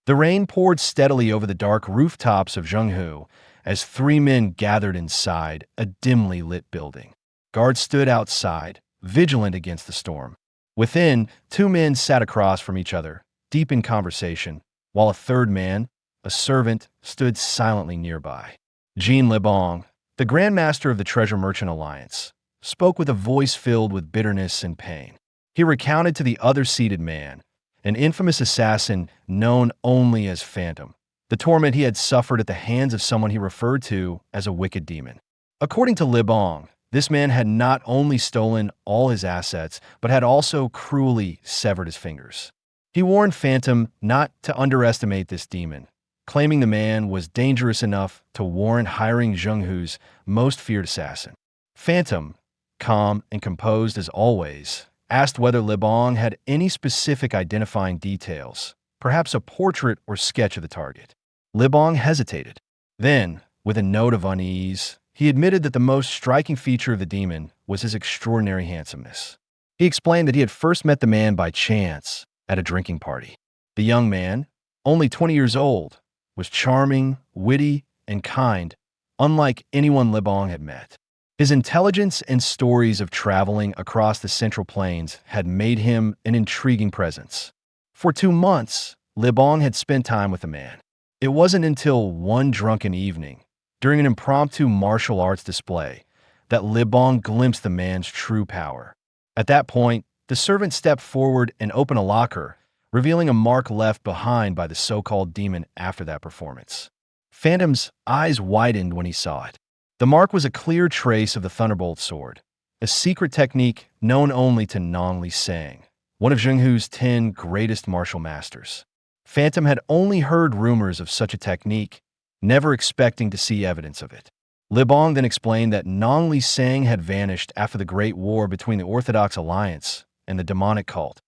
The rain poured steadily over the dark rooftops of Zhenghu as three men gathered inside a dimly lit building. Guards stood outside, vigilant against the storm. Within, two men sat across from each other, deep in conversation, while a third man, a servant, stood silently nearby. Jean Lebong, the Grand Master of the Treasure Merchant Alliance, spoke with a voice filled with bitterness and pain. He recounted to the other seated man, an infamous assassin known only as Phantom, the torment he had suffered at the hands of someone he referred to as a wicked demon. According to Lebong, this man had not only stolen all his assets, but had also cruelly severed his fingers. He warned Phantom not to underestimate this demon, claiming the man was dangerous enough to warrant hiring Zhenghu's most feared assassin. Phantom, calm and composed as always, asked whether Lebong had any specific identifying details, perhaps a portrait or sketch of the target. Lebong hesitated. Then, with a note of unease, he admitted that the most striking feature of the demon was his extraordinary handsomeness. He explained that he had first met the man by chance at a drinking party. The young man, only 20 years old, was charming, witty, and kind, unlike anyone Lebong had met. His intelligence and stories of traveling across the Central Plains had made him an intriguing presence. For 2 months, Lebong had spent time with the man. It wasn't until one drunken evening, during an impromptu martial arts display, that Lebong glimpsed the man's true power. At that point, the servant stepped forward and opened a locker, revealing a mark left behind by the so-called demon after that performance. Phantom's eyes widened when he saw it. The mark was a clear trace of the Thunderbolt sword, a secret technique known only to Nong Li Sang, one of Zhenghu's 10 greatest martial masters. Phantom had only heard rumors of such a technique, never expecting to see evidence of it. Lebong then explained that Nong Li Sang had vanished after the Great War between the Orthodox Alliance and the demonic cult,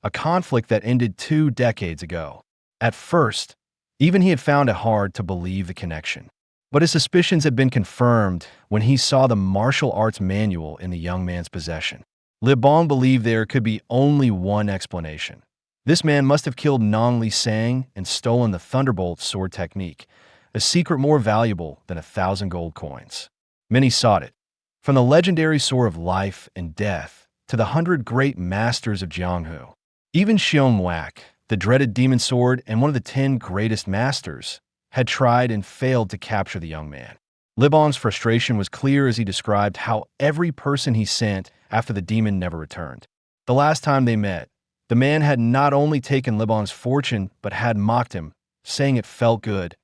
a conflict that ended 2 decades ago. At first, even he had found it hard to believe the connection. But his suspicions had been confirmed when he saw the martial arts manual in the young man's possession. Lebong believed there could be only one explanation. This man must have killed Nong Li Sang and stolen the Thunderbolt sword technique, a secret more valuable than 1,000 gold coins. Many sought it. From the legendary sword of life and death to the 100 great masters of Jianghu. Even Xiong Wak, the dreaded demon sword and one of the 10 greatest masters, had tried and failed to capture the young man. Lebong's frustration was clear as he described how every person he sent after the demon never returned. The last time they met, the man had not only taken Lebong's fortune, but had mocked him, saying it felt good,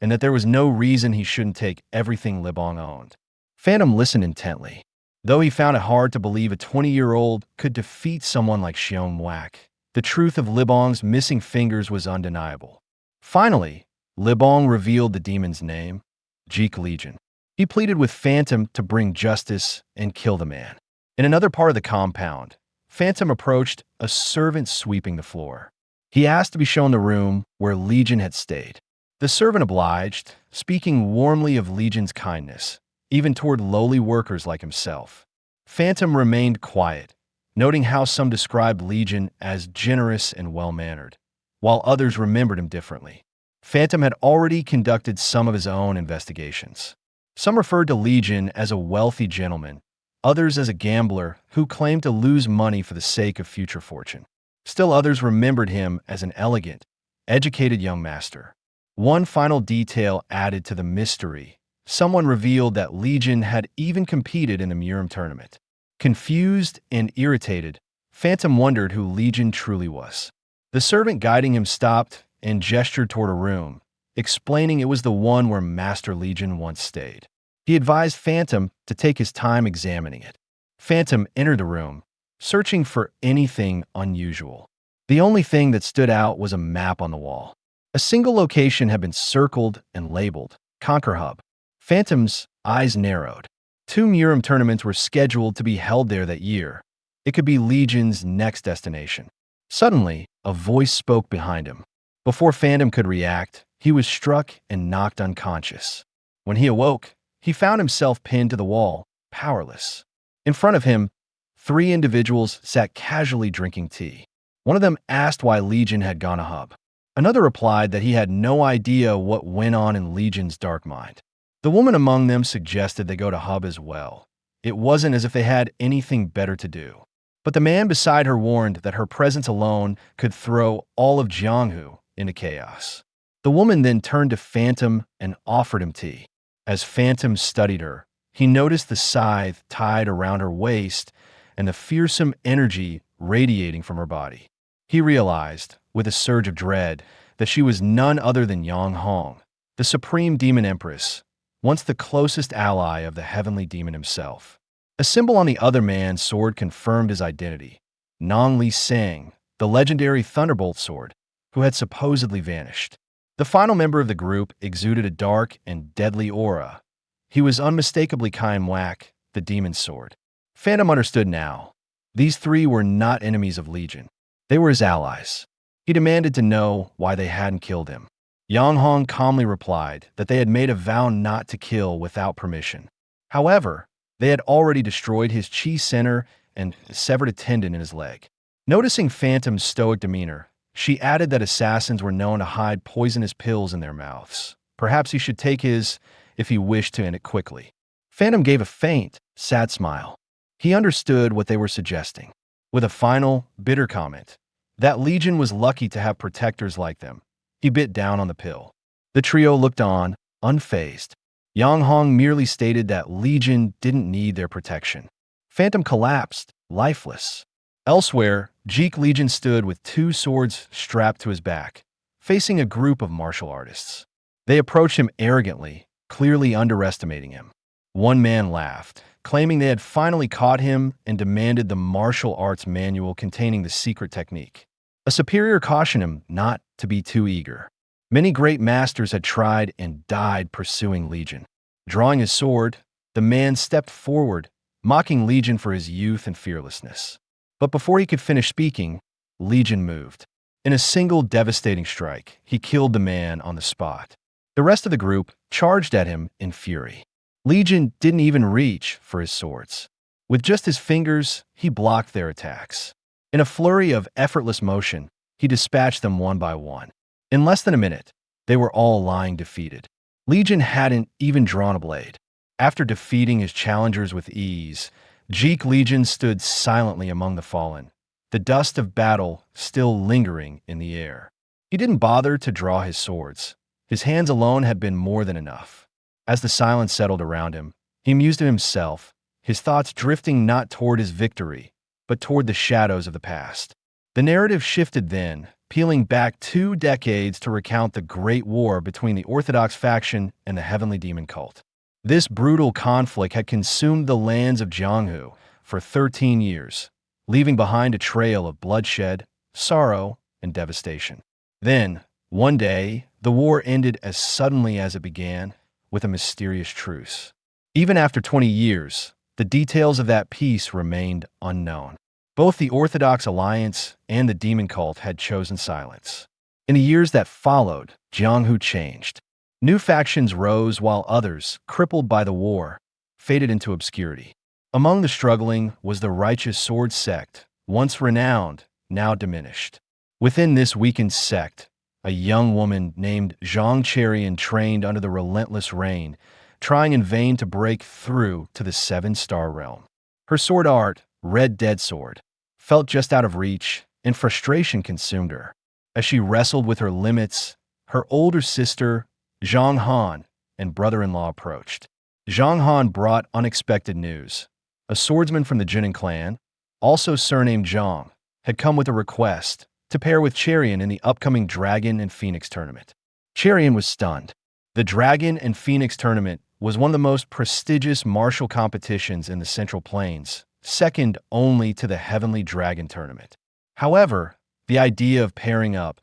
and that there was no reason he shouldn't take everything Lebong owned. Phantom listened intently. Though he found it hard to believe a 20-year-old could defeat someone like Xiong Wak, the truth of Lebong's missing fingers was undeniable. Finally, Lebong revealed the demon's name, Jeek Legion. He pleaded with Phantom to bring justice and kill the man. In another part of the compound, Phantom approached a servant sweeping the floor. He asked to be shown the room where Legion had stayed. The servant obliged, speaking warmly of Legion's kindness, even toward lowly workers like himself. Phantom remained quiet, noting how some described Legion as generous and well-mannered, while others remembered him differently. Phantom had already conducted some of his own investigations. Some referred to Legion as a wealthy gentleman, others as a gambler who claimed to lose money for the sake of future fortune. Still others remembered him as an elegant, educated young master. One final detail added to the mystery. Someone revealed that Legion had even competed in the Murim tournament. Confused and irritated, Phantom wondered who Legion truly was. The servant guiding him stopped and gestured toward a room, explaining it was the one where Master Legion once stayed. He advised Phantom to take his time examining it. Phantom entered the room, searching for anything unusual. The only thing that stood out was a map on the wall. A single location had been circled and labeled, Conquer Hub. Phantom's eyes narrowed. 2 Murim tournaments were scheduled to be held there that year. It could be Legion's next destination. Suddenly, a voice spoke behind him. Before Phantom could react, he was struck and knocked unconscious. When he awoke, he found himself pinned to the wall, powerless. In front of him, 3 individuals sat casually drinking tea. One of them asked why Legion had gone a hub. Another replied that he had no idea what went on in Legion's dark mind. The woman among them suggested they go to Hub as well. It wasn't as if they had anything better to do. But the man beside her warned that her presence alone could throw all of Jianghu into chaos. The woman then turned to Phantom and offered him tea. As Phantom studied her, he noticed the scythe tied around her waist and the fearsome energy radiating from her body. He realized, with a surge of dread, that she was none other than Yang Hong, the supreme demon empress, once the closest ally of the heavenly demon himself. A symbol on the other man's sword confirmed his identity: Nong Li Sang, the legendary Thunderbolt sword, who had supposedly vanished. The final member of the group exuded a dark and deadly aura. He was unmistakably Kaim Wak, the demon's sword. Phantom understood now. These three were not enemies of Legion. They were his allies. He demanded to know why they hadn't killed him. Yang Hong calmly replied that they had made a vow not to kill without permission. However, they had already destroyed his chi center and severed a tendon in his leg. Noticing Phantom's stoic demeanor, she added that assassins were known to hide poisonous pills in their mouths. Perhaps he should take his if he wished to end it quickly. Phantom gave a faint, sad smile. He understood what they were suggesting. With a final, bitter comment, that Legion was lucky to have protectors like them. He bit down on the pill. The trio looked on, unfazed. Yang Hong merely stated that Legion didn't need their protection. Phantom collapsed, lifeless. Elsewhere, Jeek Legion stood with two swords strapped to his back, facing a group of martial artists. They approached him arrogantly, clearly underestimating him. One man laughed, claiming they had finally caught him and demanded the martial arts manual containing the secret technique. A superior cautioned him not to be too eager. Many great masters had tried and died pursuing Legion. Drawing his sword, the man stepped forward, mocking Legion for his youth and fearlessness. But before he could finish speaking, Legion moved. In a single devastating strike, he killed the man on the spot. The rest of the group charged at him in fury. Legion didn't even reach for his swords. With just his fingers, he blocked their attacks. In a flurry of effortless motion, he dispatched them one by one. In less than a minute, they were all lying defeated. Legion hadn't even drawn a blade. After defeating his challengers with ease, Jeek Legion stood silently among the fallen, the dust of battle still lingering in the air. He didn't bother to draw his swords. His hands alone had been more than enough. As the silence settled around him, he mused to himself, his thoughts drifting not toward his victory, but toward the shadows of the past. The narrative shifted then, peeling back 2 decades to recount the Great War between the Orthodox faction and the Heavenly Demon cult. This brutal conflict had consumed the lands of Jianghu for 13 years, leaving behind a trail of bloodshed, sorrow, and devastation. Then, one day, the war ended as suddenly as it began, with a mysterious truce. Even after 20 years, the details of that peace remained unknown. Both the Orthodox Alliance and the Demon Cult had chosen silence. In the years that followed, Jianghu changed. New factions rose while others, crippled by the war, faded into obscurity. Among the struggling was the Righteous Sword sect, once renowned, now diminished. Within this weakened sect, a young woman named Zhang Cherian trained under the relentless rain, trying in vain to break through to the 7-star realm. Her sword art, Red Dead Sword, felt just out of reach, and frustration consumed her. As she wrestled with her limits, her older sister, Zhang Han, and brother-in-law approached. Zhang Han brought unexpected news. A swordsman from the Jinin clan, also surnamed Zhang, had come with a request to pair with Cherian in the upcoming Dragon and Phoenix tournament. Cherian was stunned. The Dragon and Phoenix tournament was one of the most prestigious martial competitions in the Central Plains, second only to the Heavenly Dragon tournament. However, the idea of pairing up,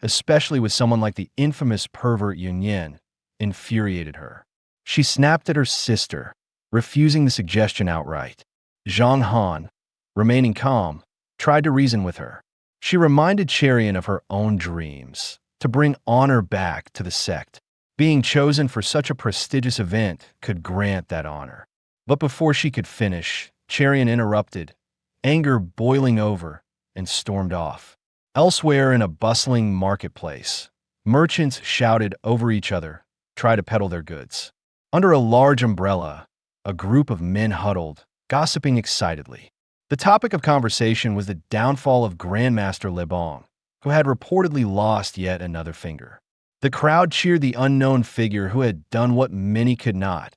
especially with someone like the infamous pervert Yun Yin, infuriated her. She snapped at her sister, refusing the suggestion outright. Zhang Han, remaining calm, tried to reason with her. She reminded Cherian of her own dreams, to bring honor back to the sect. Being chosen for such a prestigious event could grant that honor. But before she could finish, Cherian interrupted, anger boiling over, and stormed off. Elsewhere in a bustling marketplace, merchants shouted over each other, try to peddle their goods. Under a large umbrella, a group of men huddled, gossiping excitedly. The topic of conversation was the downfall of Grandmaster Lebong, who had reportedly lost yet another finger. The crowd cheered the unknown figure who had done what many could not,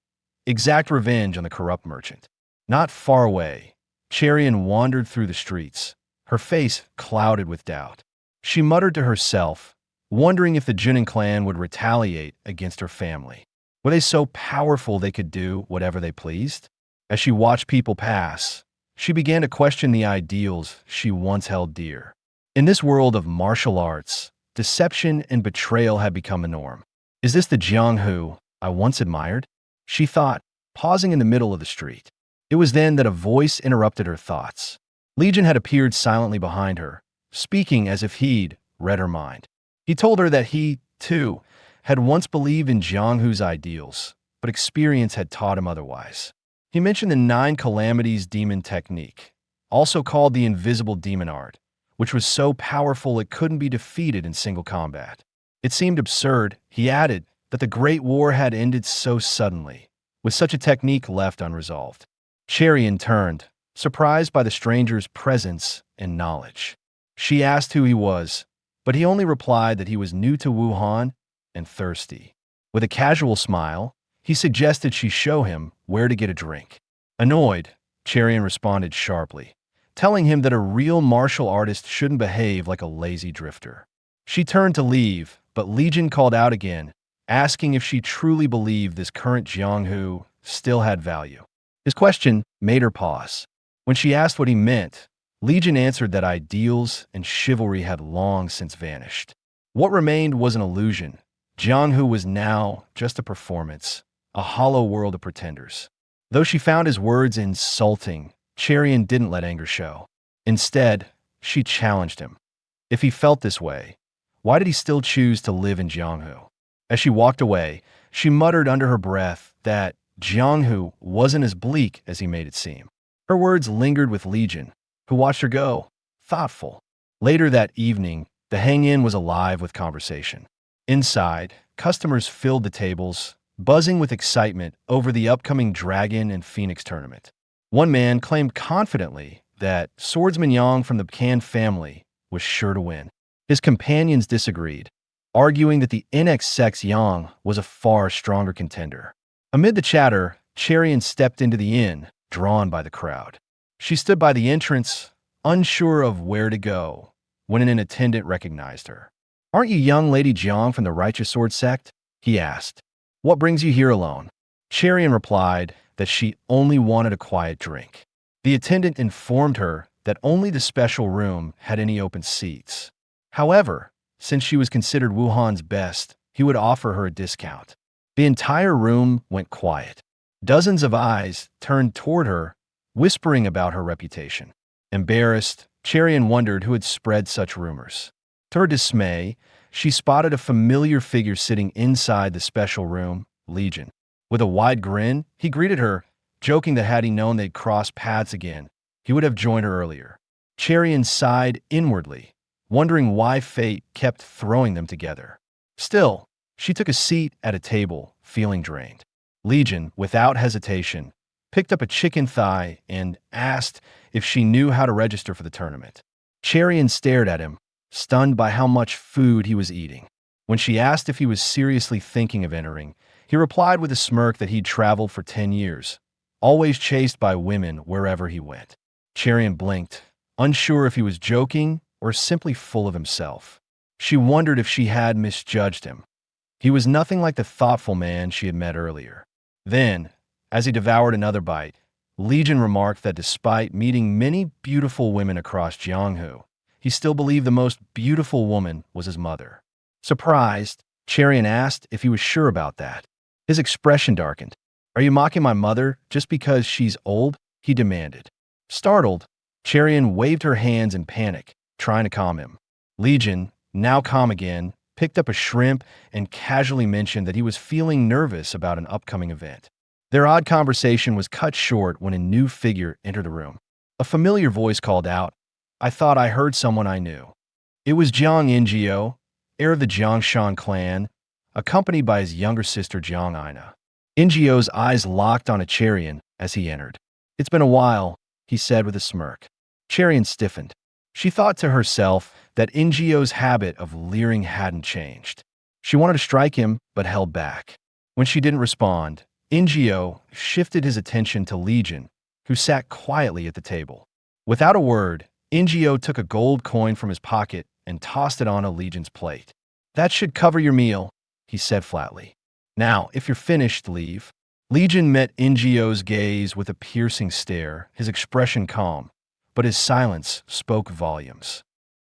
exact revenge on the corrupt merchant. Not far away, Cherian wandered through the streets, her face clouded with doubt. She muttered to herself, wondering if the Junin clan would retaliate against her family. Were they so powerful they could do whatever they pleased? As she watched people pass, she began to question the ideals she once held dear. In this world of martial arts, deception and betrayal had become a norm. Is this the Jianghu I once admired? She thought, pausing in the middle of the street. It was then that a voice interrupted her thoughts. Legion had appeared silently behind her, speaking as if he'd read her mind. He told her that he, too, had once believed in Jianghu's ideals, but experience had taught him otherwise. He mentioned the 9 calamities demon technique, also called the invisible demon art, which was so powerful it couldn't be defeated in single combat. It seemed absurd, he added, that the Great War had ended so suddenly, with such a technique left unresolved. Cherian turned, surprised by the stranger's presence and knowledge. She asked who he was, but he only replied that he was new to Wuhan and thirsty. With a casual smile, he suggested she show him where to get a drink. Annoyed, Cherian responded sharply, telling him that a real martial artist shouldn't behave like a lazy drifter. She turned to leave, but Legion called out again, asking if she truly believed this current Jianghu still had value. His question made her pause. When she asked what he meant, Legion answered that ideals and chivalry had long since vanished. What remained was an illusion. Jianghu was now just a performance, a hollow world of pretenders. Though she found his words insulting, Cherian didn't let anger show. Instead, she challenged him. If he felt this way, why did he still choose to live in Jianghu? As she walked away, she muttered under her breath that Jianghu wasn't as bleak as he made it seem. Her words lingered with Legion, who watched her go, thoughtful. Later that evening, the hang-in was alive with conversation. Inside, customers filled the tables, buzzing with excitement over the upcoming Dragon and Phoenix tournament. One man claimed confidently that swordsman Yang from the Kan family was sure to win. His companions disagreed, arguing that the NX sex Yang was a far stronger contender. Amid the chatter, Cherian stepped into the inn, drawn by the crowd. She stood by the entrance, unsure of where to go, when an attendant recognized her. "Aren't you young Lady Jiang from the Righteous Sword sect?" he asked. "What brings you here alone?" Cherian replied that she only wanted a quiet drink. The attendant informed her that only the special room had any open seats. However, since she was considered Wuhan's best, he would offer her a discount. The entire room went quiet. Dozens of eyes turned toward her, whispering about her reputation. Embarrassed, Cherian wondered who had spread such rumors. To her dismay, she spotted a familiar figure sitting inside the special room, Legion. With a wide grin, he greeted her, joking that had he known they'd cross paths again, he would have joined her earlier. Cherian sighed inwardly, wondering why fate kept throwing them together. Still, she took a seat at a table, feeling drained. Legion, without hesitation, picked up a chicken thigh and asked if she knew how to register for the tournament. Cherian stared at him, stunned by how much food he was eating. When she asked if he was seriously thinking of entering, he replied with a smirk that he'd traveled for 10 years, always chased by women wherever he went. Cherian blinked, unsure if he was joking or simply full of himself. She wondered if she had misjudged him. He was nothing like the thoughtful man she had met earlier. Then, as he devoured another bite, Legion remarked that despite meeting many beautiful women across Jianghu, he still believed the most beautiful woman was his mother. Surprised, Cherian asked if he was sure about that. His expression darkened. "Are you mocking my mother just because she's old?" he demanded. Startled, Cherian waved her hands in panic, trying to calm him. Legion, now calm again, picked up a shrimp and casually mentioned that he was feeling nervous about an upcoming event. Their odd conversation was cut short when a new figure entered the room. A familiar voice called out, "I thought I heard someone I knew." It was Jiang Ingio, heir of the Jiangshan clan, accompanied by his younger sister Jiang Ina. Ingio's eyes locked on a Cherian as he entered. "It's been a while," he said with a smirk. Cherian stiffened. She thought to herself that Ingio's habit of leering hadn't changed. She wanted to strike him, but held back. When she didn't respond, Ingio shifted his attention to Legion, who sat quietly at the table. Without a word, Ingio took a gold coin from his pocket and tossed it on Legion's plate. "That should cover your meal," he said flatly. "Now, if you're finished, leave." Legion met Ingio's gaze with a piercing stare, his expression calm, but his silence spoke volumes.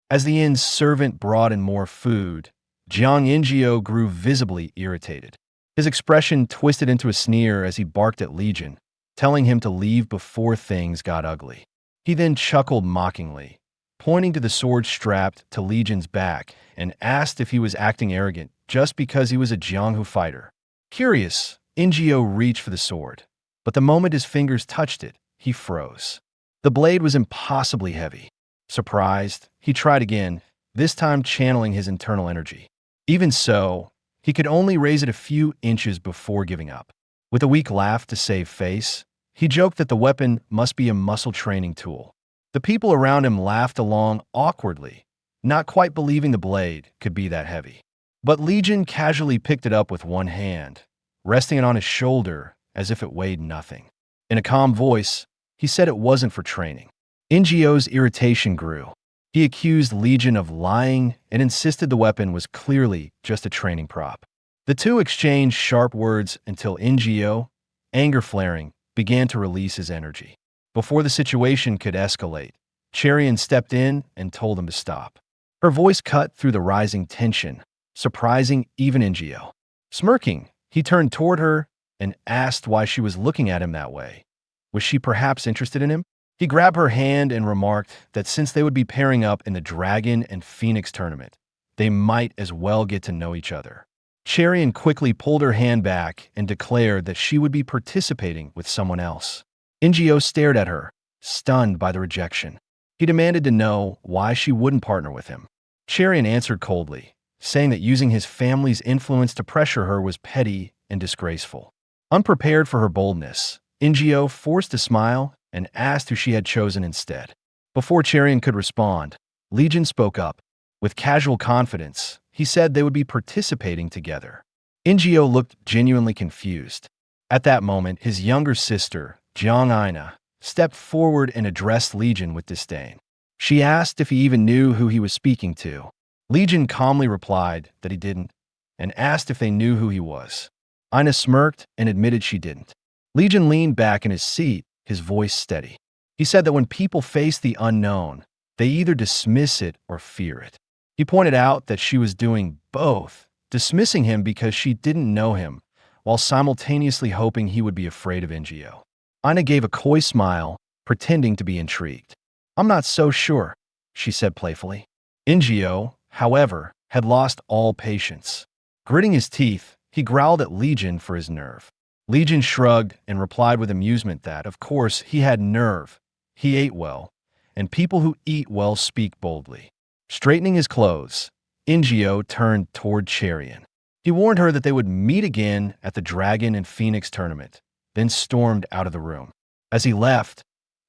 As the inn's servant brought in more food, Jiang Ingio grew visibly irritated. His expression twisted into a sneer as he barked at Legion, telling him to leave before things got ugly. He then chuckled mockingly, pointing to the sword strapped to Legion's back, and asked if he was acting arrogant just because he was a Jianghu fighter. Curious, Ingio reached for the sword, but the moment his fingers touched it, he froze. The blade was impossibly heavy. Surprised, he tried again, this time channeling his internal energy. Even so, he could only raise it a few inches before giving up. With a weak laugh to save face, he joked that the weapon must be a muscle training tool. The people around him laughed along awkwardly, not quite believing the blade could be that heavy. But Legion casually picked it up with one hand, resting it on his shoulder as if it weighed nothing. In a calm voice, he said it wasn't for training. Ingio's irritation grew. He accused Legion of lying and insisted the weapon was clearly just a training prop. The two exchanged sharp words until Ingio, anger flaring, began to release his energy. Before the situation could escalate, Cherian stepped in and told him to stop. Her voice cut through the rising tension, surprising even Ingio. Smirking, he turned toward her and asked why she was looking at him that way. Was she perhaps interested in him? He grabbed her hand and remarked that since they would be pairing up in the Dragon and Phoenix tournament, they might as well get to know each other. Cherian quickly pulled her hand back and declared that she would be participating with someone else. Ingio stared at her, stunned by the rejection. He demanded to know why she wouldn't partner with him. Cherian answered coldly, saying that using his family's influence to pressure her was petty and disgraceful. Unprepared for her boldness, Ingio forced a smile and asked who she had chosen instead. Before Cherian could respond, Legion spoke up. With casual confidence, he said they would be participating together. Ingio looked genuinely confused. At that moment, his younger sister, Jiang Ina, stepped forward and addressed Legion with disdain. She asked if he even knew who he was speaking to. Legion calmly replied that he didn't, and asked if they knew who he was. Ina smirked and admitted she didn't. Legion leaned back in his seat, his voice steady. He said that when people face the unknown, they either dismiss it or fear it. He pointed out that she was doing both, dismissing him because she didn't know him, while simultaneously hoping he would be afraid of Ingio. Ina gave a coy smile, pretending to be intrigued. "I'm not so sure," she said playfully. Ingio, however, had lost all patience. Gritting his teeth, he growled at Legion for his nerve. Legion shrugged and replied with amusement that, of course, he had nerve. He ate well, and people who eat well speak boldly. Straightening his clothes, Ingio turned toward Cherian. He warned her that they would meet again at the Dragon and Phoenix tournament, then stormed out of the room. As he left,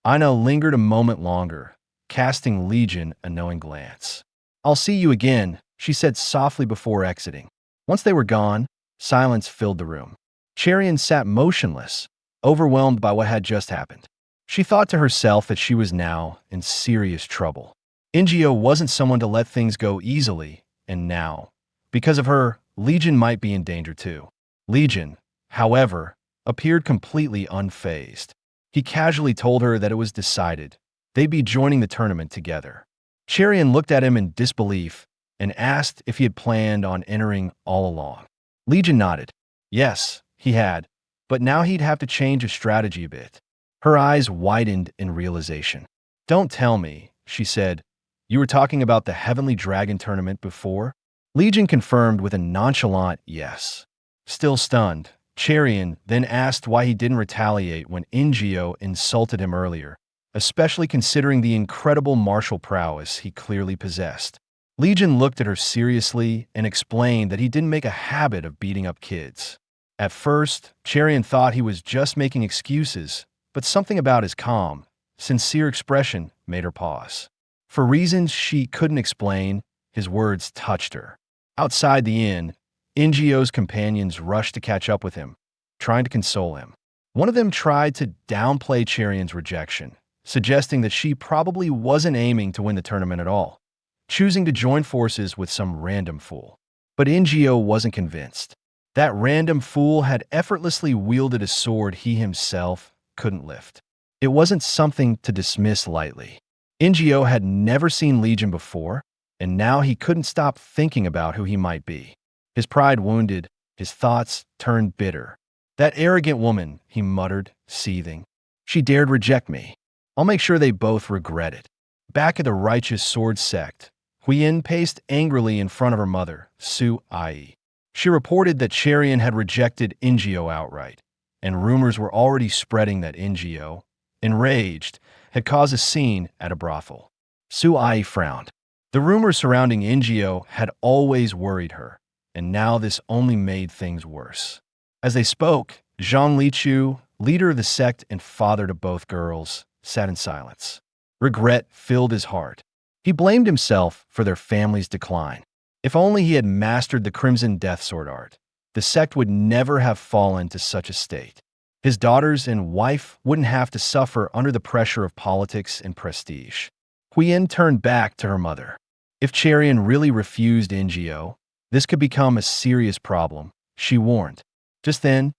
Ina lingered a moment longer, casting Legion a knowing glance. "I'll see you again," she said softly before exiting. Once they were gone, silence filled the room. Cherian sat motionless, overwhelmed by what had just happened. She thought to herself that she was now in serious trouble. Ingio wasn't someone to let things go easily, and now, because of her, Legion might be in danger too. Legion, however, appeared completely unfazed. He casually told her that it was decided they'd be joining the tournament together. Cherian looked at him in disbelief and asked if he had planned on entering all along. Legion nodded. Yes, he had, but now he'd have to change his strategy a bit. Her eyes widened in realization. "Don't tell me," she said. "You were talking about the Heavenly Dragon tournament before?" Legion confirmed with a nonchalant yes. Still stunned, Cherian then asked why he didn't retaliate when Ingio insulted him earlier, especially considering the incredible martial prowess he clearly possessed. Legion looked at her seriously and explained that he didn't make a habit of beating up kids. At first, Cherian thought he was just making excuses, but something about his calm, sincere expression made her pause. For reasons she couldn't explain, his words touched her. Outside the inn, Ngio's companions rushed to catch up with him, trying to console him. One of them tried to downplay Cherian's rejection, suggesting that she probably wasn't aiming to win the tournament at all, choosing to join forces with some random fool. But Ngio wasn't convinced. That random fool had effortlessly wielded a sword he himself couldn't lift. It wasn't something to dismiss lightly. Ngio had never seen Legion before, and now he couldn't stop thinking about who he might be. His pride wounded, his thoughts turned bitter. That arrogant woman, he muttered, seething. She dared reject me. I'll make sure they both regret it. Back at the righteous sword sect, Huiyin paced angrily in front of her mother, Su Ai. She reported that Cherian had rejected Ngio outright, and rumors were already spreading that Ngio, enraged, had caused a scene at a brothel. Su Ai frowned. The rumors surrounding Ngio had always worried her, and now this only made things worse. As they spoke, Zhang Lichu, leader of the sect and father to both girls, sat in silence. Regret filled his heart. He blamed himself for their family's decline. If only he had mastered the Crimson Death Sword art, the sect would never have fallen to such a state. His daughters and wife wouldn't have to suffer under the pressure of politics and prestige. Huiyin turned back to her mother. If Cherian really refused Ngio, this could become a serious problem, she warned. Just then,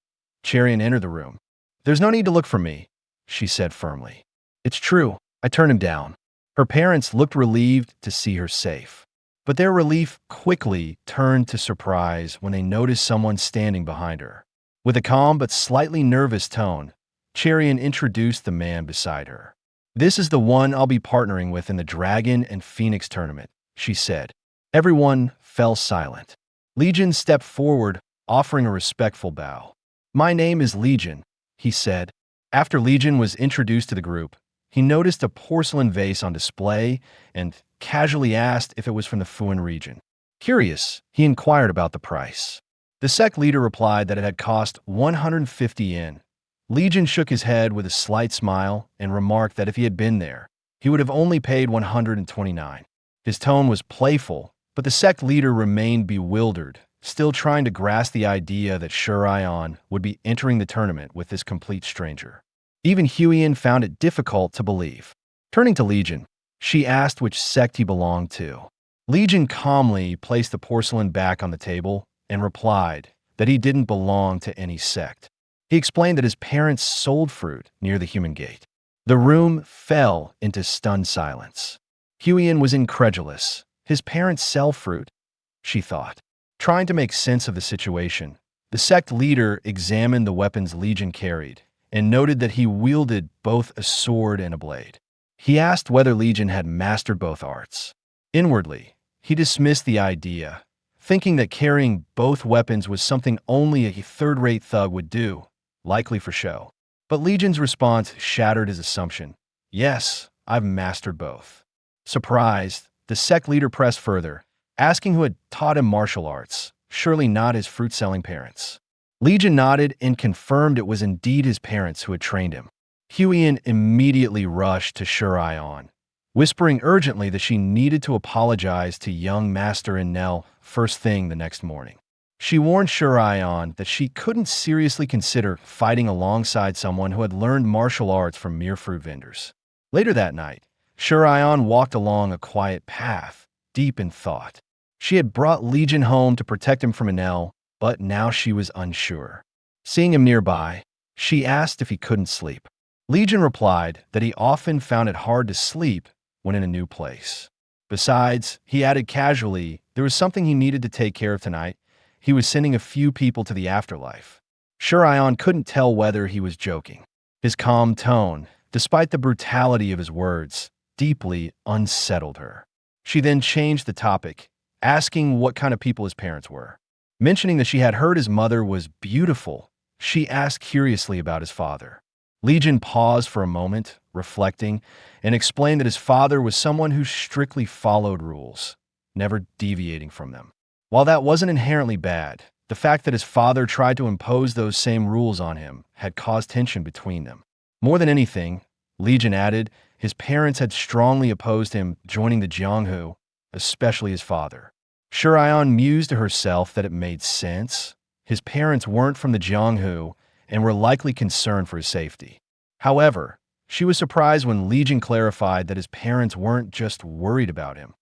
Cherian entered the room. There's no need to look for me, she said firmly. It's true, I turned him down. Her parents looked relieved to see her safe. But their relief quickly turned to surprise when they noticed someone standing behind her. With a calm but slightly nervous tone, Cherian introduced the man beside her. This is the one I'll be partnering with in the Dragon and Phoenix tournament, she said. Everyone fell silent. Legion stepped forward, offering a respectful bow. My name is Legion, he said. After Legion was introduced to the group, he noticed a porcelain vase on display and casually asked if it was from the Fuan region. Curious, he inquired about the price. The sect leader replied that it had cost 150 yen. Legion shook his head with a slight smile and remarked that if he had been there, he would have only paid 129. His tone was playful, but the sect leader remained bewildered, still trying to grasp the idea that Shurion would be entering the tournament with this complete stranger. Even Huiyin found it difficult to believe. Turning to Legion, she asked which sect he belonged to. Legion calmly placed the porcelain back on the table and replied that he didn't belong to any sect. He explained that his parents sold fruit near the human gate. The room fell into stunned silence. Huiyin was incredulous. His parents sell fruit, she thought. Trying to make sense of the situation, the sect leader examined the weapons Legion carried and noted that he wielded both a sword and a blade. He asked whether Legion had mastered both arts. Inwardly, he dismissed the idea, thinking that carrying both weapons was something only a third-rate thug would do, likely for show. But Legion's response shattered his assumption. Yes, I've mastered both. Surprised, the sect leader pressed further, asking who had taught him martial arts, surely not his fruit-selling parents. Legion nodded and confirmed it was indeed his parents who had trained him. Huiyin immediately rushed to Shurion, whispering urgently that she needed to apologize to young Master and Nell first thing the next morning. She warned Shurion that she couldn't seriously consider fighting alongside someone who had learned martial arts from mere fruit vendors. Later that night, Shurion walked along a quiet path, deep in thought. She had brought Legion home to protect him from Enel, but now she was unsure. Seeing him nearby, she asked if he couldn't sleep. Legion replied that he often found it hard to sleep when in a new place. Besides, he added casually, there was something he needed to take care of tonight. He was sending a few people to the afterlife. Shurion couldn't tell whether he was joking. His calm tone, despite the brutality of his words, deeply unsettled her. She then changed the topic, asking what kind of people his parents were. Mentioning that she had heard his mother was beautiful, she asked curiously about his father. Legion paused for a moment, reflecting, and explained that his father was someone who strictly followed rules. never deviating from them. While that wasn't inherently bad, the fact that his father tried to impose those same rules on him had caused tension between them. More than anything, Legion added, his parents had strongly opposed him joining the Jianghu, especially his father. Shurion mused to herself that it made sense. His parents weren't from the Jianghu and were likely concerned for his safety. However, she was surprised when Legion clarified that his parents weren't just worried about him.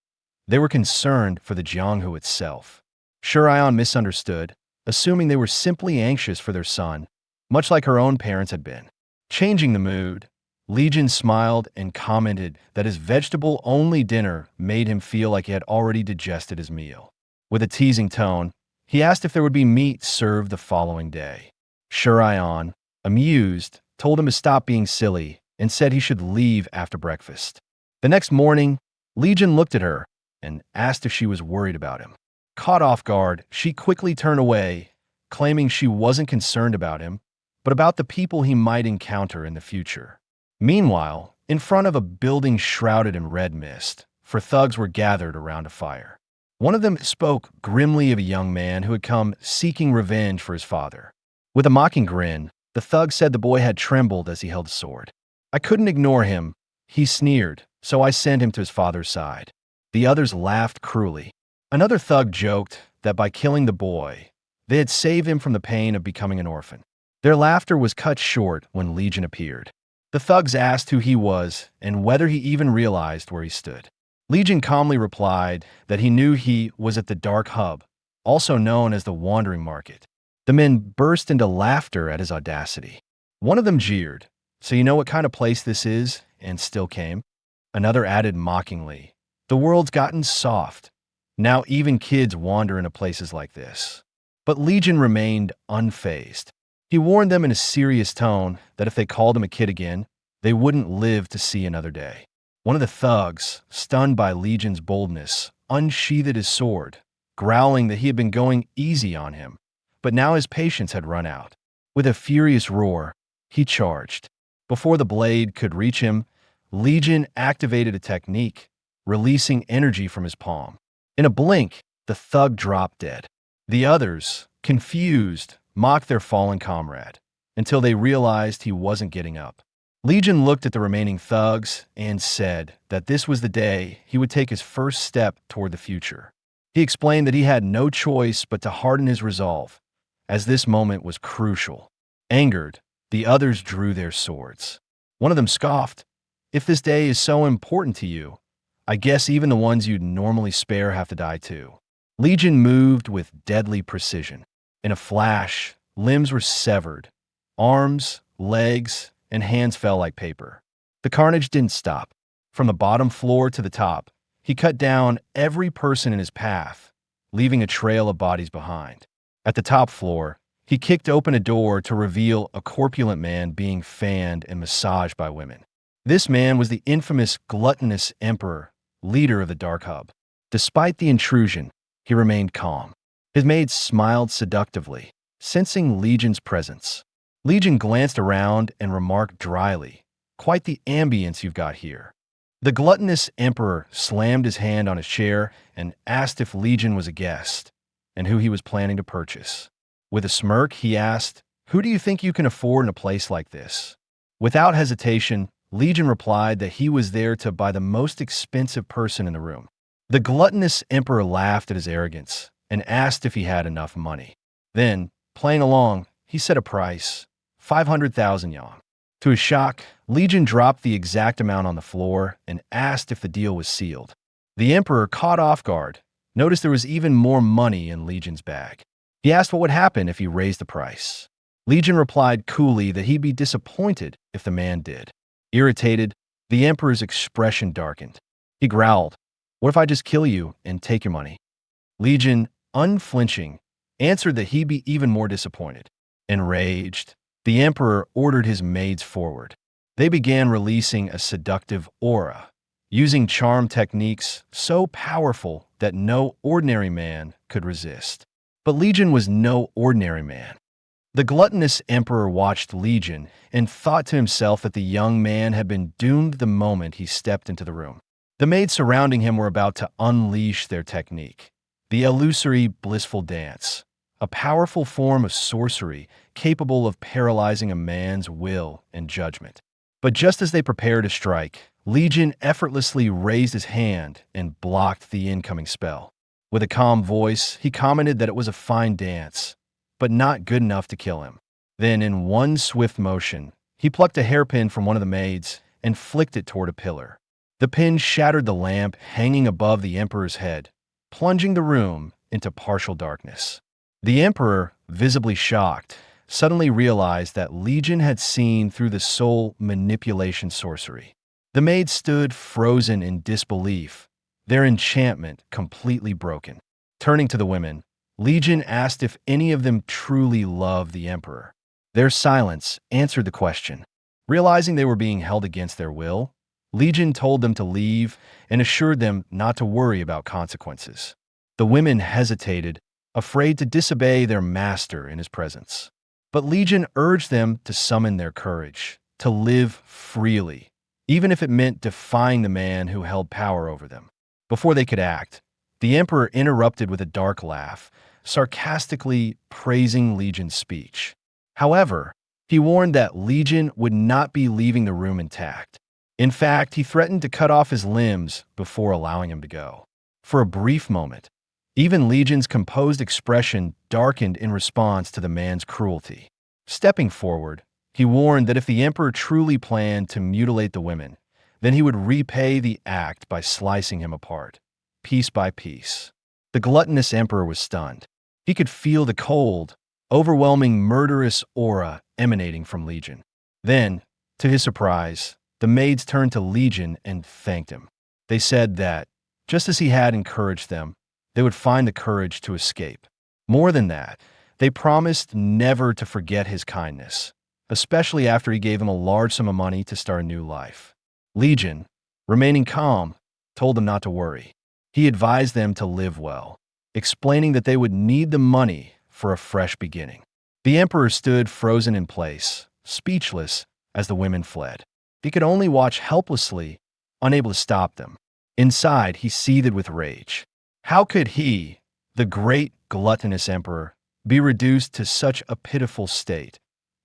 They were concerned for the Jianghu itself. Shurion misunderstood, assuming they were simply anxious for their son, much like her own parents had been. Changing the mood, Legion smiled and commented that his vegetable-only dinner made him feel like he had already digested his meal. With a teasing tone, he asked if there would be meat served the following day. Shurion, amused, told him to stop being silly and said he should leave after breakfast. The next morning, Legion looked at her and asked if she was worried about him. Caught off guard, she quickly turned away, claiming she wasn't concerned about him, but about the people he might encounter in the future. Meanwhile, in front of a building shrouded in red mist, for thugs were gathered around a fire. One of them spoke grimly of a young man who had come seeking revenge for his father. With a mocking grin, the thug said the boy had trembled as he held the sword. I couldn't ignore him, he sneered, so I sent him to his father's side. The others laughed cruelly. Another thug joked that by killing the boy, they had saved him from the pain of becoming an orphan. Their laughter was cut short when Legion appeared. The thugs asked who he was and whether he even realized where he stood. Legion calmly replied that he knew he was at the Dark Hub, also known as the Wandering Market. The men burst into laughter at his audacity. One of them jeered, "So you know what kind of place this is?" and still came. Another added mockingly, "The world's gotten soft. Now even kids wander into places like this." But Legion remained unfazed. He warned them in a serious tone that if they called him a kid again, they wouldn't live to see another day. One of the thugs, stunned by Legion's boldness, unsheathed his sword, growling that he had been going easy on him, but now his patience had run out. With a furious roar, he charged. Before the blade could reach him, Legion activated a technique, releasing energy from his palm. In a blink, the thug dropped dead. The others, confused, mocked their fallen comrade, until they realized he wasn't getting up. Legion looked at the remaining thugs and said that this was the day he would take his first step toward the future. He explained that he had no choice but to harden his resolve, as this moment was crucial. Angered, the others drew their swords. One of them scoffed, "If this day is so important to you, I guess even the ones you'd normally spare have to die too." Legion moved with deadly precision. In a flash, limbs were severed. Arms, legs, and hands fell like paper. The carnage didn't stop. From the bottom floor to the top, he cut down every person in his path, leaving a trail of bodies behind. At the top floor, he kicked open a door to reveal a corpulent man being fanned and massaged by women. This man was the infamous gluttonous emperor, leader of the Dark Hub. Despite the intrusion, he remained calm. His maids smiled seductively, sensing Legion's presence. Legion glanced around and remarked dryly, "Quite the ambience you've got here." The gluttonous emperor slammed his hand on his chair and asked if Legion was a guest, and who he was planning to purchase. With a smirk, he asked, "Who do you think you can afford in a place like this?" Without hesitation, Legion replied that he was there to buy the most expensive person in the room. The gluttonous emperor laughed at his arrogance and asked if he had enough money. Then, playing along, he set a price, 500,000 yuan. To his shock, Legion dropped the exact amount on the floor and asked if the deal was sealed. The emperor, caught off guard, noticed there was even more money in Legion's bag. He asked what would happen if he raised the price. Legion replied coolly that he'd be disappointed if the man did. Irritated, the emperor's expression darkened. He growled, "What if I just kill you and take your money?" Legion, unflinching, answered that he'd be even more disappointed. Enraged, the emperor ordered his maids forward. They began releasing a seductive aura, using charm techniques so powerful that no ordinary man could resist. But Legion was no ordinary man. The gluttonous emperor watched Legion and thought to himself that the young man had been doomed the moment he stepped into the room. The maids surrounding him were about to unleash their technique, the illusory blissful dance, a powerful form of sorcery capable of paralyzing a man's will and judgment. But just as they prepared to strike, Legion effortlessly raised his hand and blocked the incoming spell. With a calm voice, he commented that it was a fine dance, but not good enough to kill him. Then, in one swift motion, he plucked a hairpin from one of the maids and flicked it toward a pillar. The pin shattered the lamp hanging above the Emperor's head, plunging the room into partial darkness. The Emperor, visibly shocked, suddenly realized that Legion had seen through the soul manipulation sorcery. The maids stood frozen in disbelief, their enchantment completely broken. Turning to the women, Legion asked if any of them truly loved the Emperor. Their silence answered the question. Realizing they were being held against their will, Legion told them to leave and assured them not to worry about consequences. The women hesitated, afraid to disobey their master in his presence. But Legion urged them to summon their courage, to live freely, even if it meant defying the man who held power over them. Before they could act, the Emperor interrupted with a dark laugh, sarcastically praising Legion's speech. However, he warned that Legion would not be leaving the room intact. In fact, he threatened to cut off his limbs before allowing him to go. For a brief moment, even Legion's composed expression darkened in response to the man's cruelty. Stepping forward, he warned that if the Emperor truly planned to mutilate the women, then he would repay the act by slicing him apart, piece by piece. The gluttonous Emperor was stunned. He could feel the cold, overwhelming murderous aura emanating from Legion. Then, to his surprise, the maids turned to Legion and thanked him. They said that, just as he had encouraged them, they would find the courage to escape. More than that, they promised never to forget his kindness, especially after he gave them a large sum of money to start a new life. Legion, remaining calm, told them not to worry. He advised them to live well, explaining that they would need the money for a fresh beginning. The Emperor stood frozen in place, speechless as the women fled. He could only watch helplessly, unable to stop them. Inside, he seethed with rage. How could he, the great gluttonous Emperor, be reduced to such a pitiful state,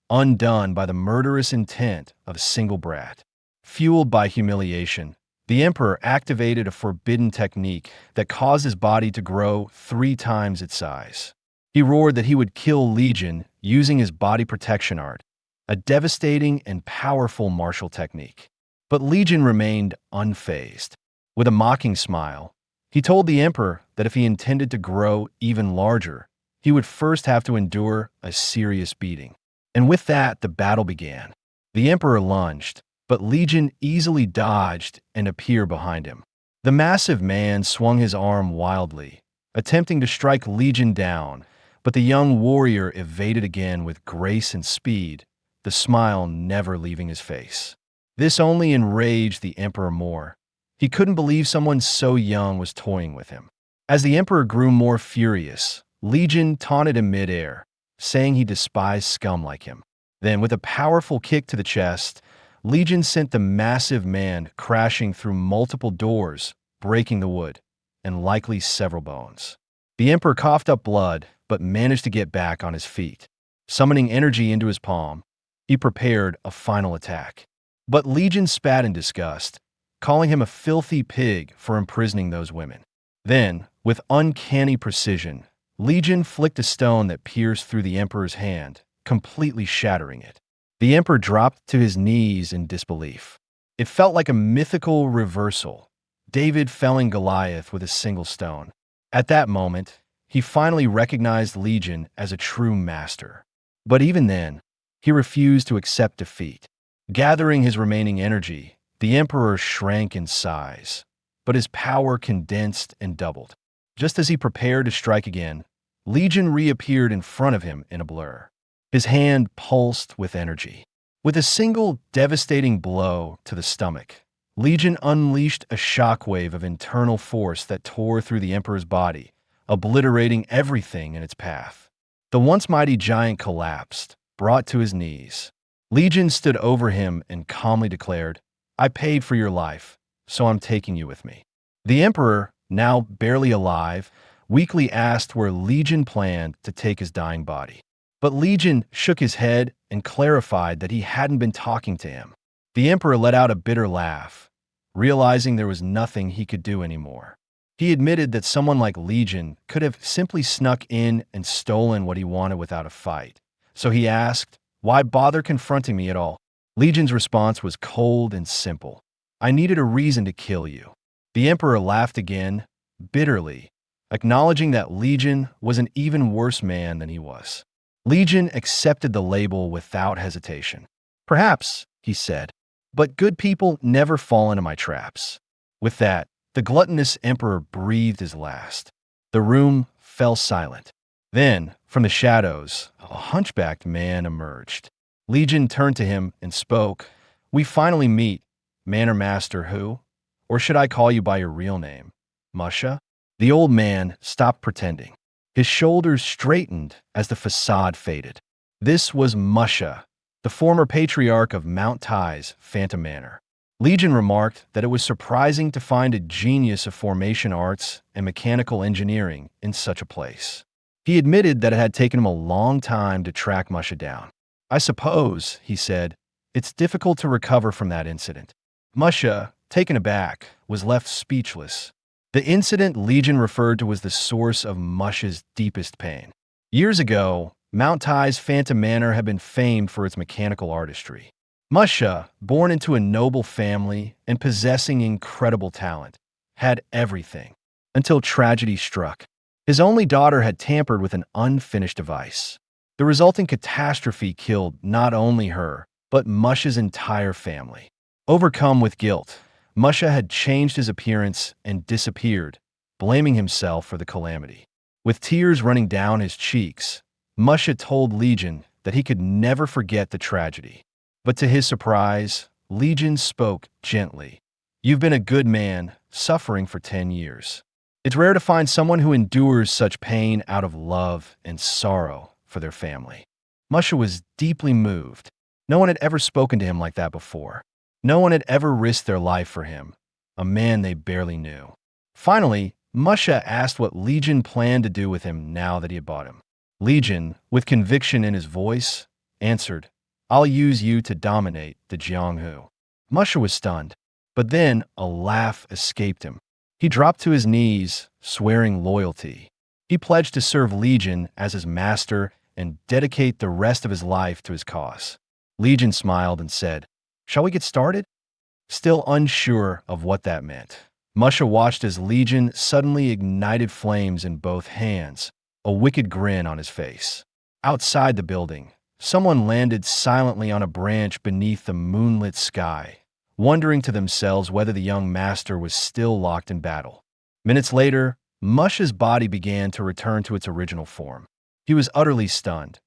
undone by the murderous intent of a single brat? Fueled by humiliation, the Emperor activated a forbidden technique that caused his body to grow 3 times its size. He roared that he would kill Legion using his body protection art, a devastating and powerful martial technique. But Legion remained unfazed. With a mocking smile, he told the Emperor that if he intended to grow even larger, he would first have to endure a serious beating. And with that, the battle began. The Emperor lunged, but Legion easily dodged and appeared behind him. The massive man swung his arm wildly, attempting to strike Legion down, but the young warrior evaded again with grace and speed, the smile never leaving his face. This only enraged the Emperor more. He couldn't believe someone so young was toying with him. As the Emperor grew more furious, Legion taunted him midair, saying he despised scum like him. Then, with a powerful kick to the chest, Legion sent the massive man crashing through multiple doors, breaking the wood, and likely several bones. The Emperor coughed up blood, but managed to get back on his feet. Summoning energy into his palm, he prepared a final attack. But Legion spat in disgust, calling him a filthy pig for imprisoning those women. Then, with uncanny precision, Legion flicked a stone that pierced through the Emperor's hand, completely shattering it. The Emperor dropped to his knees in disbelief. It felt like a mythical reversal, David felling Goliath with a single stone. At that moment, he finally recognized Legion as a true master. But even then, he refused to accept defeat. Gathering his remaining energy, the Emperor shrank in size, but his power condensed and doubled. Just as he prepared to strike again, Legion reappeared in front of him in a blur. His hand pulsed with energy. With a single devastating blow to the stomach, Legion unleashed a shockwave of internal force that tore through the Emperor's body, obliterating everything in its path. The once mighty giant collapsed, brought to his knees. Legion stood over him and calmly declared, "I paid for your life. so I'm taking you with me." The emperor, now barely alive, weakly asked where Legion planned to take his dying body. But Legion shook his head and clarified that he hadn't been talking to him. The emperor let out a bitter laugh, realizing there was nothing he could do anymore. He admitted that someone like Legion could have simply snuck in and stolen what he wanted without a fight. So he asked, "Why bother confronting me at all?" Legion's response was cold and simple. "I needed a reason to kill you." The emperor laughed again, bitterly, acknowledging that Legion was an even worse man than he was. Legion accepted the label without hesitation. "Perhaps," he said, "but good people never fall into my traps." With that, the gluttonous emperor breathed his last. The room fell silent. Then, from the shadows, a hunchbacked man emerged. Legion turned to him and spoke, "We finally meet, Manor Master who? Or should I call you by your real name? Musha?" The old man stopped pretending. His shoulders straightened as the facade faded. This was Musha, the former patriarch of Mount Tai's Phantom Manor. Legion remarked that it was surprising to find a genius of formation arts and mechanical engineering in such a place. He admitted that it had taken him a long time to track Musha down. "I suppose," he said, "it's difficult to recover from that incident." Musha, taken aback, was left speechless. The incident Legion referred to was the source of Musha's deepest pain. Years ago, Mount Tai's Phantom Manor had been famed for its mechanical artistry. Musha, born into a noble family and possessing incredible talent, had everything, until tragedy struck. His only daughter had tampered with an unfinished device. The resulting catastrophe killed not only her, but Musha's entire family. Overcome with guilt, Musha had changed his appearance and disappeared, blaming himself for the calamity. With tears running down his cheeks, Musha told Legion that he could never forget the tragedy. But to his surprise, Legion spoke gently. "You've been a good man, suffering for 10 years. It's rare to find someone who endures such pain out of love and sorrow for their family." Musha was deeply moved. No one had ever spoken to him like that before. No one had ever risked their life for him, a man they barely knew. Finally, Musha asked what Legion planned to do with him now that he had bought him. Legion, with conviction in his voice, answered, "I'll use you to dominate the Jianghu." Musha was stunned, but then a laugh escaped him. He dropped to his knees, swearing loyalty. He pledged to serve Legion as his master and dedicate the rest of his life to his cause. Legion smiled and said, "Shall we get started?" Still unsure of what that meant, Musha watched as Legion suddenly ignited flames in both hands, a wicked grin on his face. Outside the building, someone landed silently on a branch beneath the moonlit sky, wondering to themselves whether the young master was still locked in battle. Minutes later, Musha's body began to return to its original form. He was utterly stunned.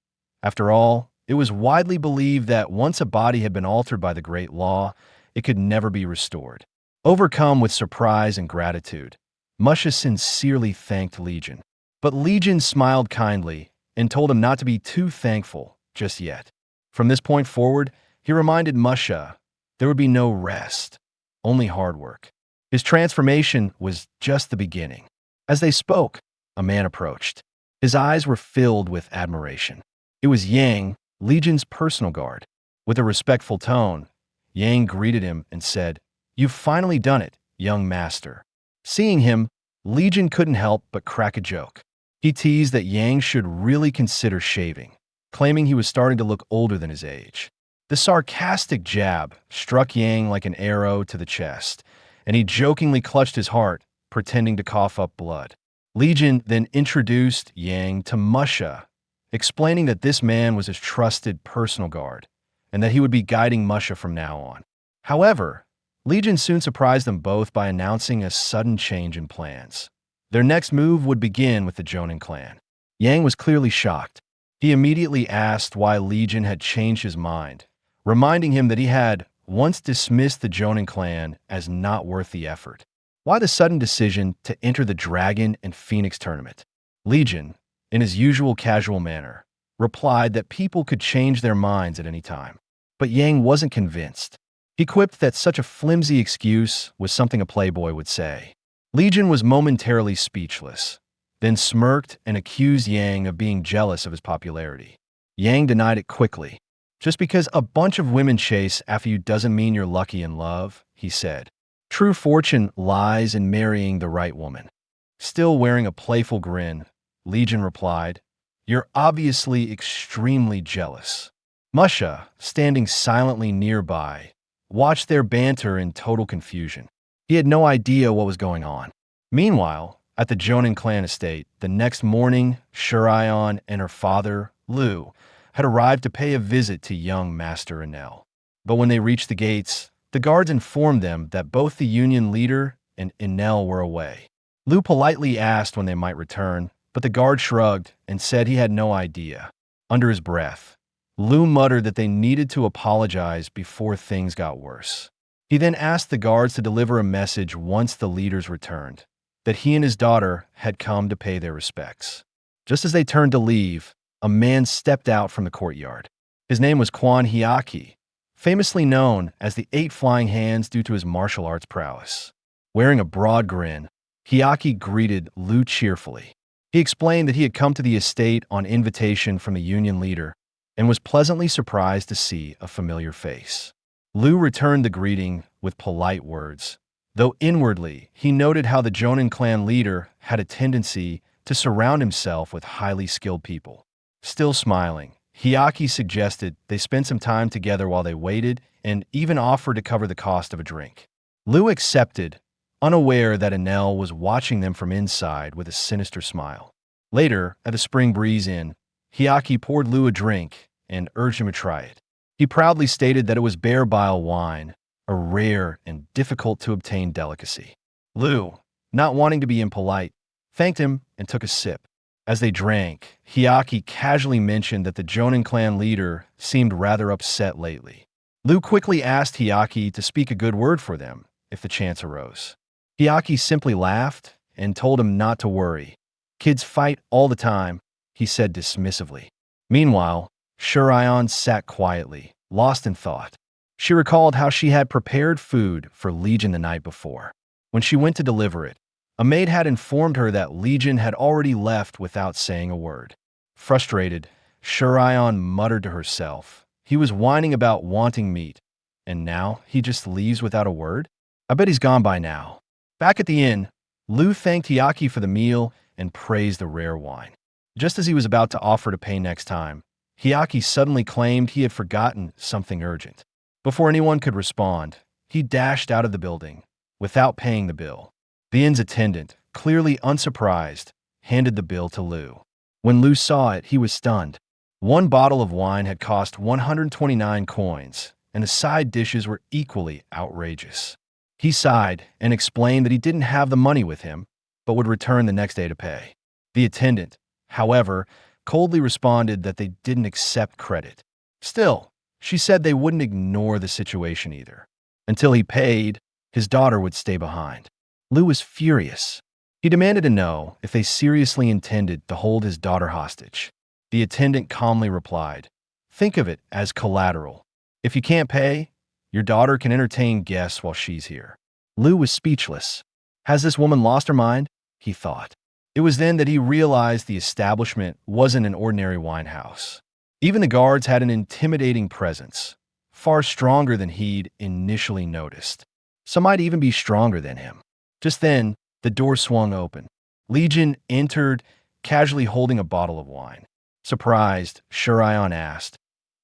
After all, it was widely believed that once a body had been altered by the Great Law, it could never be restored. Overcome with surprise and gratitude, Musha sincerely thanked Legion. But Legion smiled kindly and told him not to be too thankful just yet. From this point forward, he reminded Musha there would be no rest, only hard work. His transformation was just the beginning. As they spoke, a man approached. His eyes were filled with admiration. It was Yang, Legion's personal guard. With a respectful tone, Yang greeted him and said, "You've finally done it, young master." Seeing him, Legion couldn't help but crack a joke. He teased that Yang should really consider shaving, claiming he was starting to look older than his age. The sarcastic jab struck Yang like an arrow to the chest, and he jokingly clutched his heart, pretending to cough up blood. Legion then introduced Yang to Musha, explaining that this man was his trusted personal guard, and that he would be guiding Musha from now on. However, Legion soon surprised them both by announcing a sudden change in plans. Their next move would begin with the Jonin clan. Yang was clearly shocked. He immediately asked why Legion had changed his mind, reminding him that he had once dismissed the Jonin clan as not worth the effort. Why the sudden decision to enter the Dragon and Phoenix tournament? Legion, in his usual casual manner, replied that people could change their minds at any time. But Yang wasn't convinced. He quipped that such a flimsy excuse was something a playboy would say. Legion was momentarily speechless, then smirked and accused Yang of being jealous of his popularity. Yang denied it quickly. Just because a bunch of women chase after you doesn't mean you're lucky in love, he said. True fortune lies in marrying the right woman. Still wearing a playful grin, Legion replied, "You're obviously extremely jealous." Musha, standing silently nearby, watched their banter in total confusion. He had no idea what was going on. Meanwhile, at the Jonin clan estate, the next morning, Shurion and her father, Lu, had arrived to pay a visit to young Master Enel. But when they reached the gates, the guards informed them that both the union leader and Enel were away. Lu politely asked when they might return, but the guard shrugged and said he had no idea. Under his breath, Lu muttered that they needed to apologize before things got worse. He then asked the guards to deliver a message once the leaders returned, that he and his daughter had come to pay their respects. Just as they turned to leave, a man stepped out from the courtyard. His name was Quan Hyaki, famously known as the Eight Flying Hands due to his martial arts prowess. Wearing a broad grin, Hyaki greeted Lu cheerfully. He explained that he had come to the estate on invitation from the union leader and was pleasantly surprised to see a familiar face. Lu returned the greeting with polite words, though inwardly he noted how the Jonin clan leader had a tendency to surround himself with highly skilled people. Still smiling, Hyaki suggested they spend some time together while they waited and even offered to cover the cost of a drink. Lu accepted, unaware that Enel was watching them from inside with a sinister smile. Later, at the Spring Breeze Inn, Hyaki poured Lu a drink and urged him to try it. He proudly stated that it was bear bile wine, a rare and difficult-to-obtain delicacy. Lu, not wanting to be impolite, thanked him and took a sip. As they drank, Hyaki casually mentioned that the Jonin clan leader seemed rather upset lately. Lu quickly asked Hyaki to speak a good word for them if the chance arose. Hyaki simply laughed and told him not to worry. Kids fight all the time, he said dismissively. Meanwhile, Shurion sat quietly, lost in thought. She recalled how she had prepared food for Legion the night before. When she went to deliver it, a maid had informed her that Legion had already left without saying a word. Frustrated, Shurion muttered to herself. He was whining about wanting meat, and now he just leaves without a word? I bet he's gone by now. Back at the inn, Lu thanked Hyaki for the meal and praised the rare wine. Just as he was about to offer to pay next time, Hyaki suddenly claimed he had forgotten something urgent. Before anyone could respond, he dashed out of the building, without paying the bill. The inn's attendant, clearly unsurprised, handed the bill to Lu. When Lu saw it, he was stunned. One bottle of wine had cost 129 coins, and the side dishes were equally outrageous. He sighed and explained that he didn't have the money with him, but would return the next day to pay. The attendant, however, coldly responded that they didn't accept credit. Still, she said they wouldn't ignore the situation either. Until he paid, his daughter would stay behind. Lu was furious. He demanded to know if they seriously intended to hold his daughter hostage. The attendant calmly replied, "Think of it as collateral. If you can't pay, your daughter can entertain guests while she's here." Lu was speechless. Has this woman lost her mind? He thought. It was then that he realized the establishment wasn't an ordinary wine house. Even the guards had an intimidating presence, far stronger than he'd initially noticed. Some might even be stronger than him. Just then, the door swung open. Legion entered, casually holding a bottle of wine. Surprised, Shurion asked,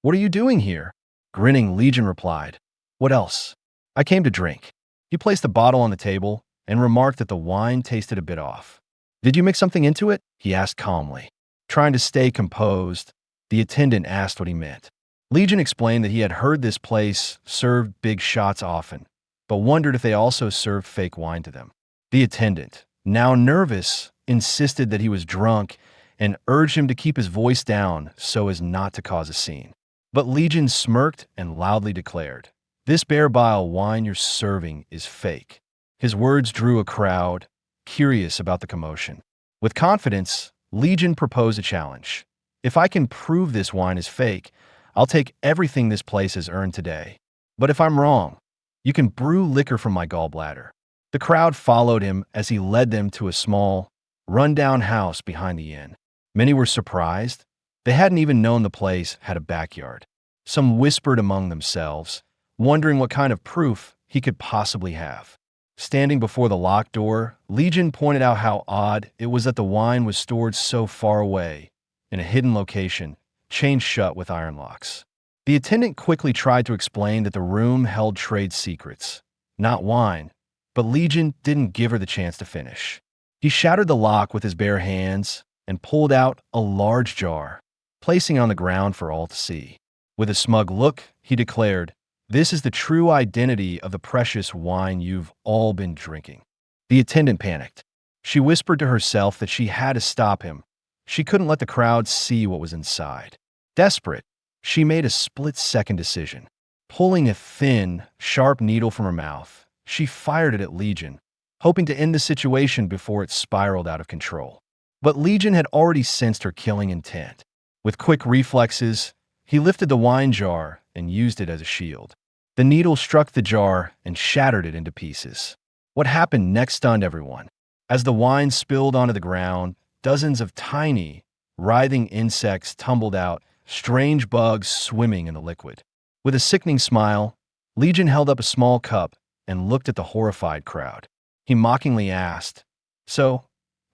"What are you doing here?" Grinning, Legion replied, "What else? I came to drink." He placed the bottle on the table and remarked that the wine tasted a bit off. "Did you mix something into it?" he asked calmly. Trying to stay composed, the attendant asked what he meant. Legion explained that he had heard this place served big shots often, but wondered if they also served fake wine to them. The attendant, now nervous, insisted that he was drunk and urged him to keep his voice down so as not to cause a scene. But Legion smirked and loudly declared, "This bear bile wine you're serving is fake." His words drew a crowd, curious about the commotion. With confidence, Legion proposed a challenge. "If I can prove this wine is fake, I'll take everything this place has earned today. But if I'm wrong, You can brew liquor from my gallbladder." The crowd followed him as he led them to a small, run-down house behind the inn. Many were surprised. They hadn't even known the place had a backyard. Some whispered among themselves, wondering what kind of proof he could possibly have. Standing before the locked door, Legion pointed out how odd it was that the wine was stored so far away, in a hidden location, chained shut with iron locks. The attendant quickly tried to explain that the room held trade secrets, not wine, but Legion didn't give her the chance to finish. He shattered the lock with his bare hands and pulled out a large jar, placing it on the ground for all to see. With a smug look, he declared, "This is the true identity of the precious wine you've all been drinking." The attendant panicked. She whispered to herself that she had to stop him. She couldn't let the crowd see what was inside. Desperate, she made a split-second decision. Pulling a thin, sharp needle from her mouth, she fired it at Legion, hoping to end the situation before it spiraled out of control. But Legion had already sensed her killing intent. With quick reflexes, he lifted the wine jar and used it as a shield. The needle struck the jar and shattered it into pieces. What happened next stunned everyone. As the wine spilled onto the ground, dozens of tiny, writhing insects tumbled out, strange bugs swimming in the liquid. With a sickening smile, Legion held up a small cup and looked at the horrified crowd. He mockingly asked, "So,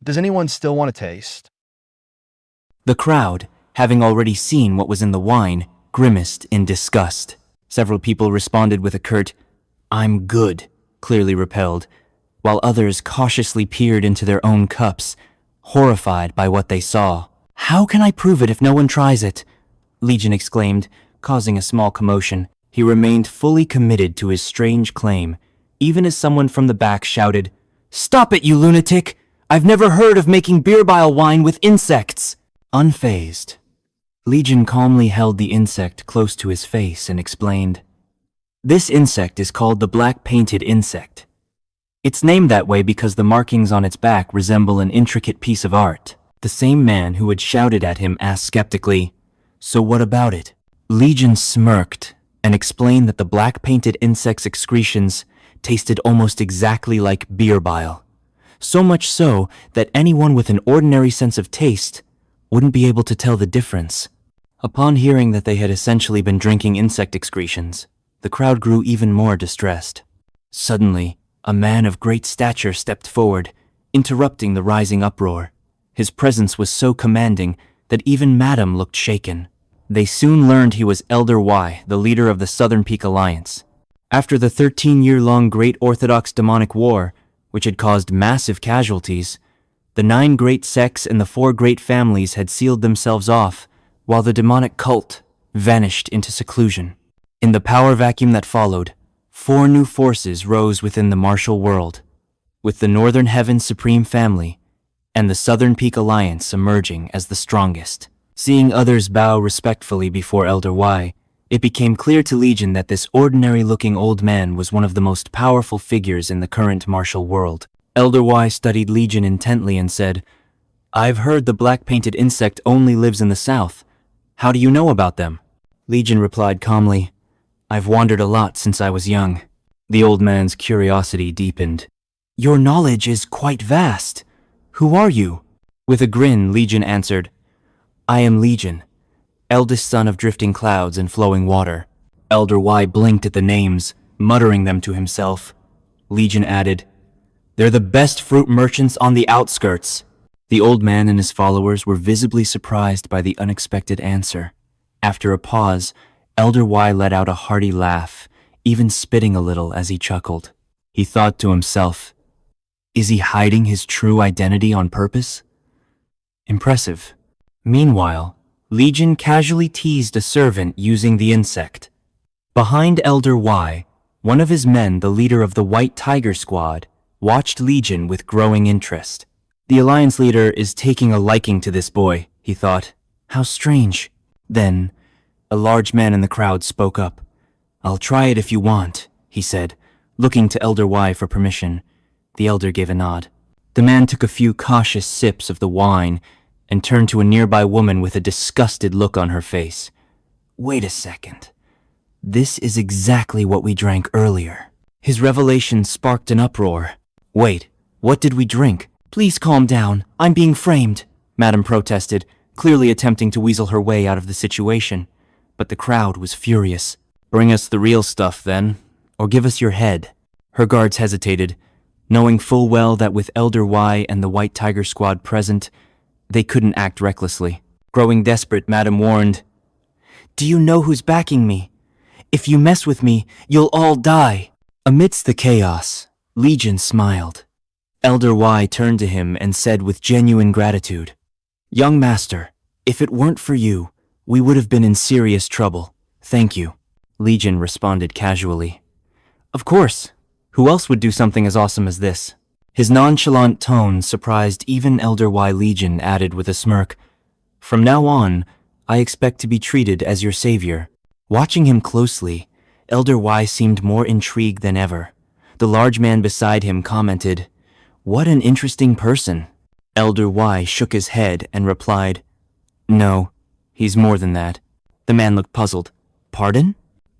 does anyone still want to taste?" The crowd, having already seen what was in the wine, grimaced in disgust. Several people responded with a curt, "I'm good," clearly repelled, while others cautiously peered into their own cups, horrified by what they saw. "How can I prove it if no one tries it?" Legion exclaimed, causing a small commotion. He remained fully committed to his strange claim, even as someone from the back shouted, "Stop it, you lunatic! I've never heard of making beer bile wine with insects!" Unfazed, Legion calmly held the insect close to his face and explained, "This insect is called the black-painted insect. It's named that way because the markings on its back resemble an intricate piece of art." The same man who had shouted at him asked skeptically, "So what about it?" Legion smirked and explained that the black-painted insect's excretions tasted almost exactly like beer bile, so much so that anyone with an ordinary sense of taste wouldn't be able to tell the difference. Upon hearing that they had essentially been drinking insect excretions, the crowd grew even more distressed. Suddenly, a man of great stature stepped forward, interrupting the rising uproar. His presence was so commanding that even Madame looked shaken. They soon learned he was Elder Y, the leader of the Southern Peak Alliance. After the 13-year-long Great Orthodox Demonic War, which had caused massive casualties, the 9 great sects and the 4 great families had sealed themselves off, while the demonic cult vanished into seclusion. In the power vacuum that followed, 4 new forces rose within the martial world, with the Northern Heaven's Supreme Family and the Southern Peak Alliance emerging as the strongest. Seeing others bow respectfully before Elder Y, it became clear to Legion that this ordinary-looking old man was one of the most powerful figures in the current martial world. Elder Y studied Legion intently and said, "I've heard the black-painted insect only lives in the south. How do you know about them?" Legion replied calmly, "I've wandered a lot since I was young." The old man's curiosity deepened. "Your knowledge is quite vast. Who are you?" With a grin, Legion answered, "I am Legion, eldest son of drifting clouds and flowing water." Elder Y blinked at the names, muttering them to himself. Legion added, "They're the best fruit merchants on the outskirts." The old man and his followers were visibly surprised by the unexpected answer. After a pause, Elder Y let out a hearty laugh, even spitting a little as he chuckled. He thought to himself, "Is he hiding his true identity on purpose? Impressive." Meanwhile, Legion casually teased a servant using the insect. Behind Elder Y, one of his men, the leader of the White Tiger Squad, watched Legion with growing interest. "The Alliance leader is taking a liking to this boy," he thought. "How strange." Then, a large man in the crowd spoke up. "I'll try it if you want," he said, looking to Elder Y for permission. The elder gave a nod. The man took a few cautious sips of the wine and turned to a nearby woman with a disgusted look on her face. "Wait a second. This is exactly what we drank earlier." His revelation sparked an uproar. Wait, what did we drink? Please calm down. I'm being framed, Madam protested, clearly attempting to weasel her way out of the situation. But the crowd was furious. Bring us the real stuff, then, or give us your head. Her guards hesitated, knowing full well that with Elder Y and the White Tiger Squad present, they couldn't act recklessly. Growing desperate, Madam warned, "Do you know who's backing me? If you mess with me, you'll all die." Amidst the chaos, Legion smiled. Elder Y turned to him and said with genuine gratitude, "Young master, if it weren't for you, we would have been in serious trouble. Thank you." Legion responded casually. "Of course. Who else would do something as awesome as this?" His nonchalant tone surprised even Elder Y. Legion added with a smirk, "From now on, I expect to be treated as your savior." Watching him closely, Elder Y seemed more intrigued than ever. The large man beside him commented, "What an interesting person." Elder Y shook his head and replied, "No, he's more than that." The man looked puzzled. "Pardon?"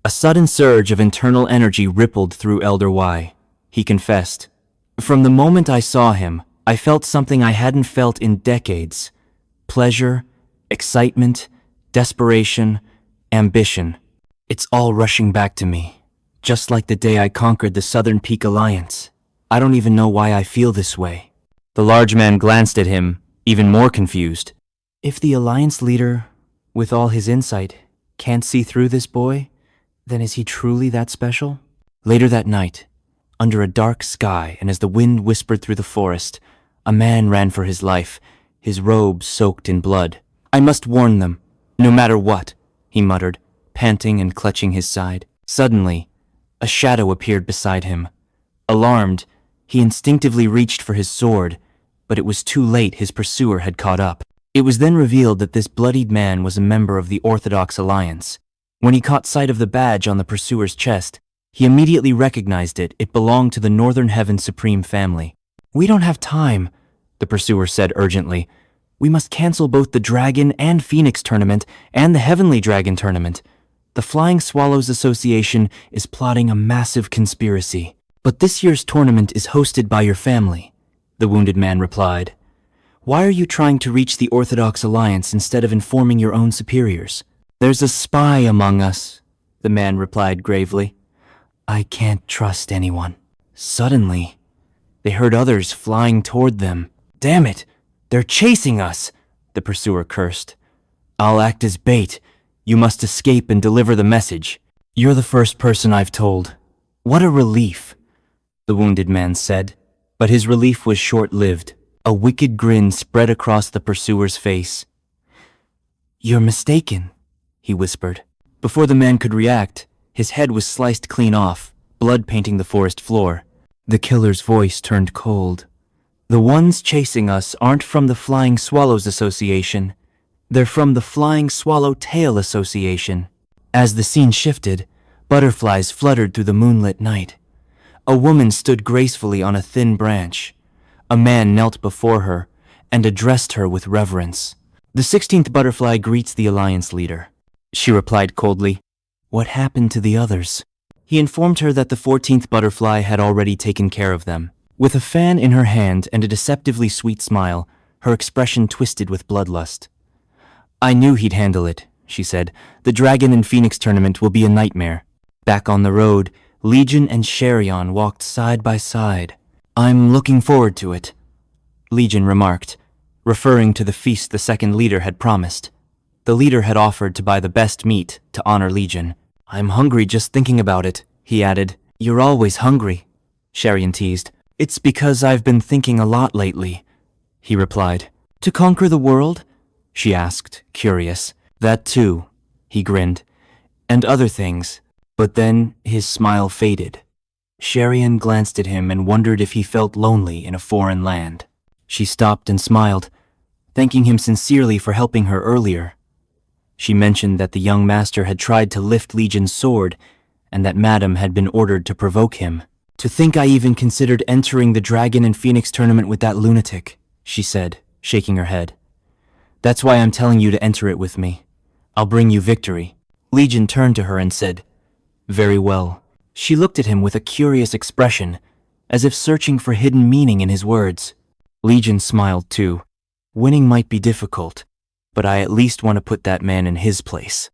A sudden surge of internal energy rippled through Elder Y. He confessed, "From the moment I saw him, I felt something I hadn't felt in decades. Pleasure, excitement, desperation, ambition. It's all rushing back to me, just like the day I conquered the Southern Peak Alliance. I don't even know why I feel this way." The large man glanced at him, even more confused. "If the Alliance leader, with all his insight, can't see through this boy, then is he truly that special?" Later that night, under a dark sky and as the wind whispered through the forest, a man ran for his life, his robes soaked in blood. "I must warn them, no matter what," he muttered, panting and clutching his side. Suddenly, a shadow appeared beside him. Alarmed, he instinctively reached for his sword, but it was too late. His pursuer had caught up. It was then revealed that this bloodied man was a member of the Orthodox Alliance. When he caught sight of the badge on the pursuer's chest, he immediately recognized it. It belonged to the Northern Heaven Supreme family. "We don't have time," the pursuer said urgently. "We must cancel both the Dragon and Phoenix tournament and the Heavenly Dragon tournament. The Flying Swallows Association is plotting a massive conspiracy. But this year's tournament is hosted by your family," the wounded man replied. "Why are you trying to reach the Orthodox Alliance instead of informing your own superiors?" "There's a spy among us," the man replied gravely. "I can't trust anyone." Suddenly, they heard others flying toward them. "Damn it! They're chasing us!" the pursuer cursed. "I'll act as bait. You must escape and deliver the message." "You're the first person I've told." "What a relief," the wounded man said. But his relief was short-lived. A wicked grin spread across the pursuer's face. "You're mistaken," he whispered. Before the man could react, his head was sliced clean off, blood painting the forest floor. The killer's voice turned cold. "The ones chasing us aren't from the Flying Swallows Association. They're from the Flying Swallow-Tail Association." As the scene shifted, butterflies fluttered through the moonlit night. A woman stood gracefully on a thin branch. A man knelt before her and addressed her with reverence. "The 16th butterfly greets the Alliance leader," she replied coldly. "What happened to the others?" He informed her that the 14th butterfly had already taken care of them. With a fan in her hand and a deceptively sweet smile, her expression twisted with bloodlust. "I knew he'd handle it," she said. "The Dragon and Phoenix tournament will be a nightmare." Back on the road, Legion and Sherion walked side by side. "I'm looking forward to it," Legion remarked, referring to the feast the second leader had promised. The leader had offered to buy the best meat to honor Legion. "I'm hungry just thinking about it," he added. "You're always hungry," Sherion teased. "It's because I've been thinking a lot lately," he replied. "To conquer the world?" she asked, curious. "That too," he grinned. "And other things." But then his smile faded. Sherion glanced at him and wondered if he felt lonely in a foreign land. She stopped and smiled, thanking him sincerely for helping her earlier. She mentioned that the young master had tried to lift Legion's sword and that Madam had been ordered to provoke him. "To think I even considered entering the Dragon and Phoenix tournament with that lunatic," she said, shaking her head. "That's why I'm telling you to enter it with me. I'll bring you victory." Legion turned to her and said, "Very well. She looked at him with a curious expression, as if searching for hidden meaning in his words. Legion smiled too. Winning might be difficult, but I at least want to put that man in his place.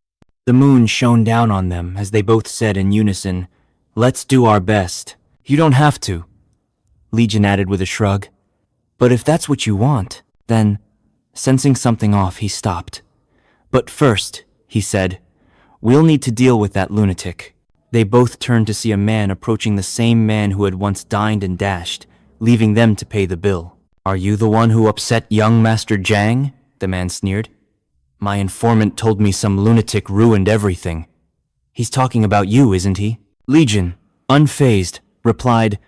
The moon shone down on them as they both said in unison, "Let's do our best." "You don't have to," Legion added with a shrug. "But if that's what you want, then..." Sensing something off, he stopped. "But first," he said, "we'll need to deal with that lunatic." They both turned to see a man approaching the same man who had once dined and dashed, leaving them to pay the bill. "Are you the one who upset young Master Jiang?" the man sneered. "My informant told me some lunatic ruined everything." "He's talking about you, isn't he?" Legion, unfazed, replied,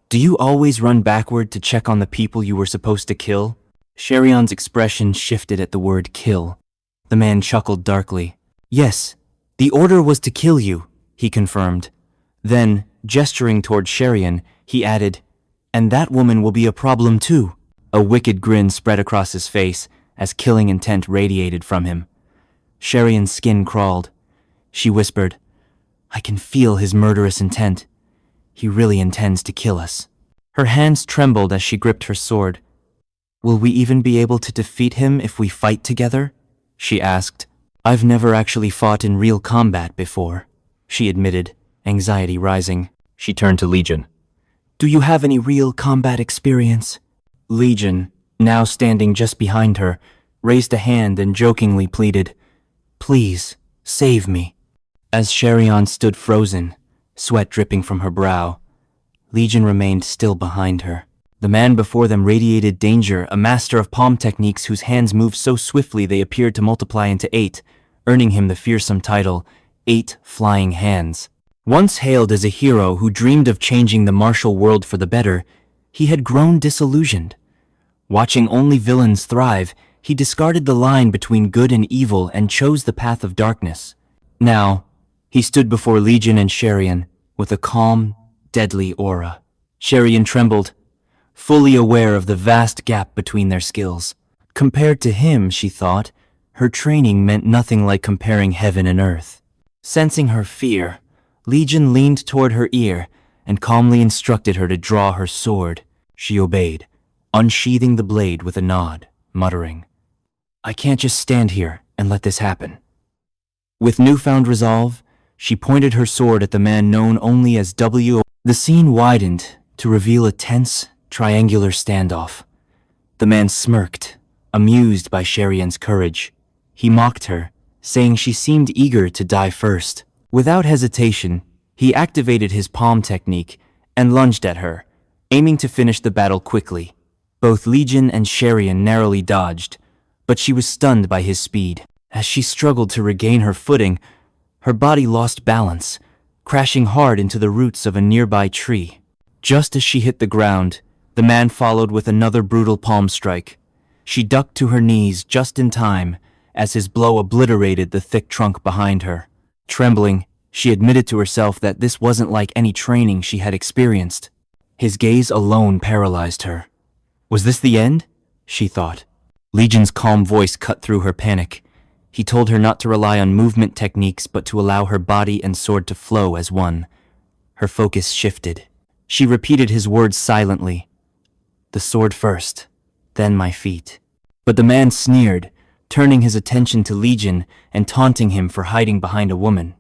"Do you always run backward to check on the people you were supposed to kill?" Sherion's expression shifted at the word kill. The man chuckled darkly. "Yes, the order was to kill you," he confirmed. Then, gesturing toward Sherion, he added, "And that woman will be a problem too." A wicked grin spread across his face as killing intent radiated from him. Sherion's skin crawled. She whispered, "I can feel his murderous intent. He really intends to kill us." Her hands trembled as she gripped her sword. "Will we even be able to defeat him if we fight together?" she asked. "I've never actually fought in real combat before," she admitted, anxiety rising. She turned to Legion. "Do you have any real combat experience?" Legion, now standing just behind her, raised a hand and jokingly pleaded, "Please, save me." As Sherion stood frozen, sweat dripping from her brow, Legion remained still behind her. The man before them radiated danger, a master of palm techniques whose hands moved so swiftly they appeared to multiply into 8, earning him the fearsome title, 8 Flying Hands. Once hailed as a hero who dreamed of changing the martial world for the better, he had grown disillusioned. Watching only villains thrive, he discarded the line between good and evil and chose the path of darkness. Now, he stood before Legion and Sherion with a calm, deadly aura. Sherion trembled, fully aware of the vast gap between their skills. Compared to him, she thought, her training meant nothing like comparing heaven and earth. Sensing her fear, Legion leaned toward her ear and calmly instructed her to draw her sword. She obeyed, unsheathing the blade with a nod, muttering, "I can't just stand here and let this happen." With newfound resolve, she pointed her sword at the man known only as W. The scene widened to reveal a tense, triangular standoff. The man smirked, amused by Sherion's courage. He mocked her, saying she seemed eager to die first. Without hesitation, he activated his palm technique and lunged at her, aiming to finish the battle quickly. Both Legion and Sherion narrowly dodged, but she was stunned by his speed. As she struggled to regain her footing, her body lost balance, crashing hard into the roots of a nearby tree. Just as she hit the ground, the man followed with another brutal palm strike. She ducked to her knees just in time as his blow obliterated the thick trunk behind her. Trembling, she admitted to herself that this wasn't like any training she had experienced. His gaze alone paralyzed her. Was this the end? She thought. Legion's calm voice cut through her panic. He told her not to rely on movement techniques but to allow her body and sword to flow as one. Her focus shifted. She repeated his words silently. "The sword first, then my feet." But the man sneered, turning his attention to Legion and taunting him for hiding behind a woman.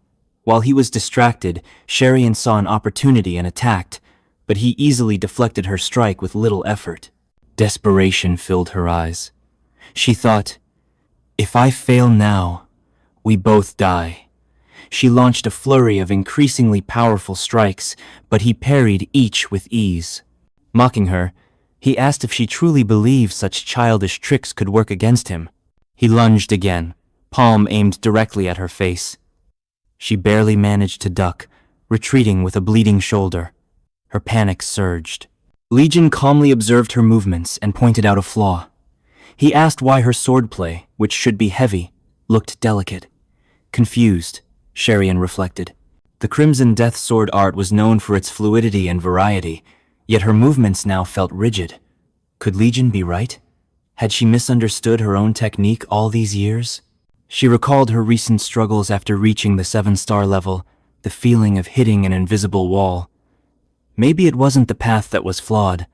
While he was distracted, Sherion saw an opportunity and attacked, but he easily deflected her strike with little effort. Desperation filled her eyes. She thought, "If I fail now, we both die." She launched a flurry of increasingly powerful strikes, but he parried each with ease. Mocking her, he asked if she truly believed such childish tricks could work against him. He lunged again, palm aimed directly at her face. She barely managed to duck, retreating with a bleeding shoulder. Her panic surged. Legion calmly observed her movements and pointed out a flaw. He asked why her swordplay, which should be heavy, looked delicate. Confused, Sherion reflected. The Crimson Death sword art was known for its fluidity and variety, yet her movements now felt rigid. Could Legion be right? Had she misunderstood her own technique all these years? She recalled her recent struggles after reaching the 7-star level, the feeling of hitting an invisible wall. Maybe it wasn't the path that was flawed,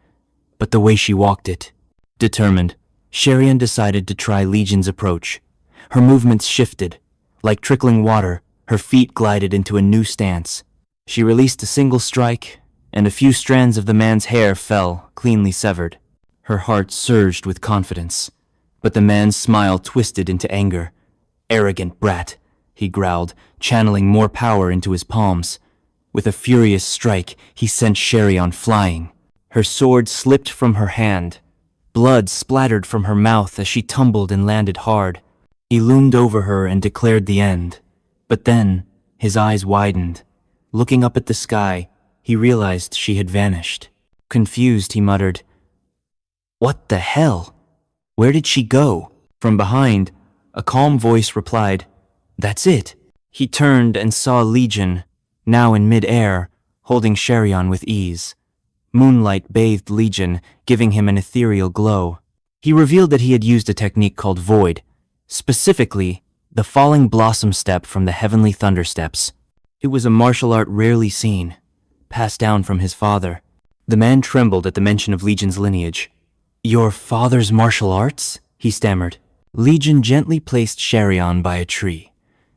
but the way she walked it. Determined, Sherian decided to try Legion's approach. Her movements shifted. Like trickling water, her feet glided into a new stance. She released a single strike, and a few strands of the man's hair fell, cleanly severed. Her heart surged with confidence, but the man's smile twisted into anger. "Arrogant brat," he growled, channeling more power into his palms. With a furious strike, he sent Sherian flying. Her sword slipped from her hand. Blood splattered from her mouth as she tumbled and landed hard. He loomed over her and declared the end. But then, his eyes widened. Looking up at the sky, he realized she had vanished. Confused, he muttered, "What the hell? Where did she go?" From behind, a calm voice replied, "That's it." He turned and saw Legion, now in mid-air, holding Sherian with ease. Moonlight bathed Legion, giving him an ethereal glow. He revealed that he had used a technique called Void, specifically, the falling blossom step from the heavenly thunder steps. It was a martial art rarely seen, passed down from his father. The man trembled at the mention of Legion's lineage. "Your father's martial arts?" he stammered. Legion gently placed Sherian by a tree.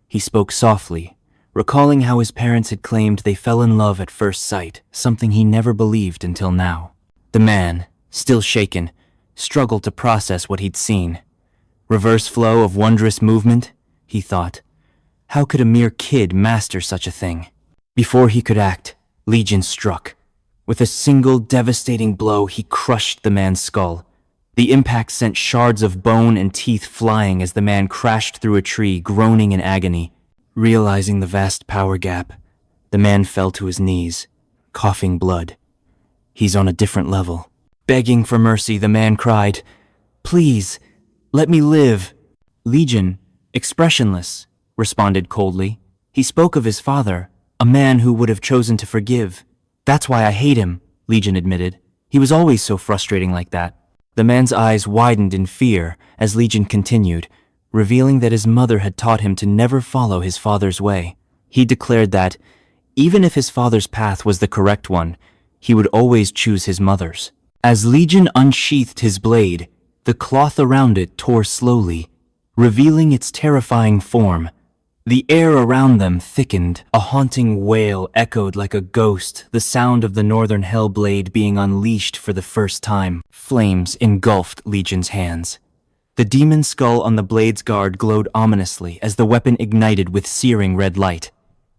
He spoke softly, recalling how his parents had claimed they fell in love at first sight, something he never believed until now. The man, still shaken, struggled to process what he'd seen. Reverse flow of wondrous movement, he thought. How could a mere kid master such a thing? Before he could act, Legion struck. With a single devastating blow, he crushed the man's skull. The impact sent shards of bone and teeth flying as the man crashed through a tree, groaning in agony. Realizing the vast power gap, the man fell to his knees, coughing blood. He's on a different level. Begging for mercy, the man cried, "Please, let me live." Legion, expressionless, responded coldly. He spoke of his father, a man who would have chosen to forgive. "That's why I hate him," Legion admitted. "He was always so frustrating like that." The man's eyes widened in fear as Legion continued, revealing that his mother had taught him to never follow his father's way. He declared that, even if his father's path was the correct one, he would always choose his mother's. As Legion unsheathed his blade, the cloth around it tore slowly, revealing its terrifying form. The air around them thickened. A haunting wail echoed like a ghost, the sound of the northern hellblade being unleashed for the first time. Flames engulfed Legion's hands. The demon skull on the blade's guard glowed ominously as the weapon ignited with searing red light.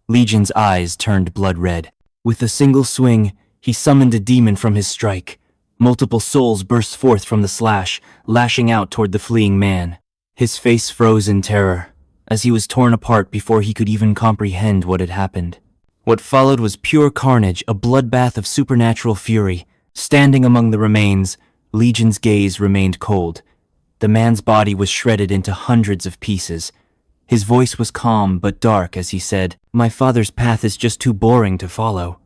Legion's eyes turned blood red. With a single swing, he summoned a demon from his strike. Multiple souls burst forth from the slash, lashing out toward the fleeing man. His face froze in terror, as he was torn apart before he could even comprehend what had happened. What followed was pure carnage, a bloodbath of supernatural fury. Standing among the remains, Legion's gaze remained cold. The man's body was shredded into hundreds of pieces. His voice was calm but dark as he said, "My father's path is just too boring to follow."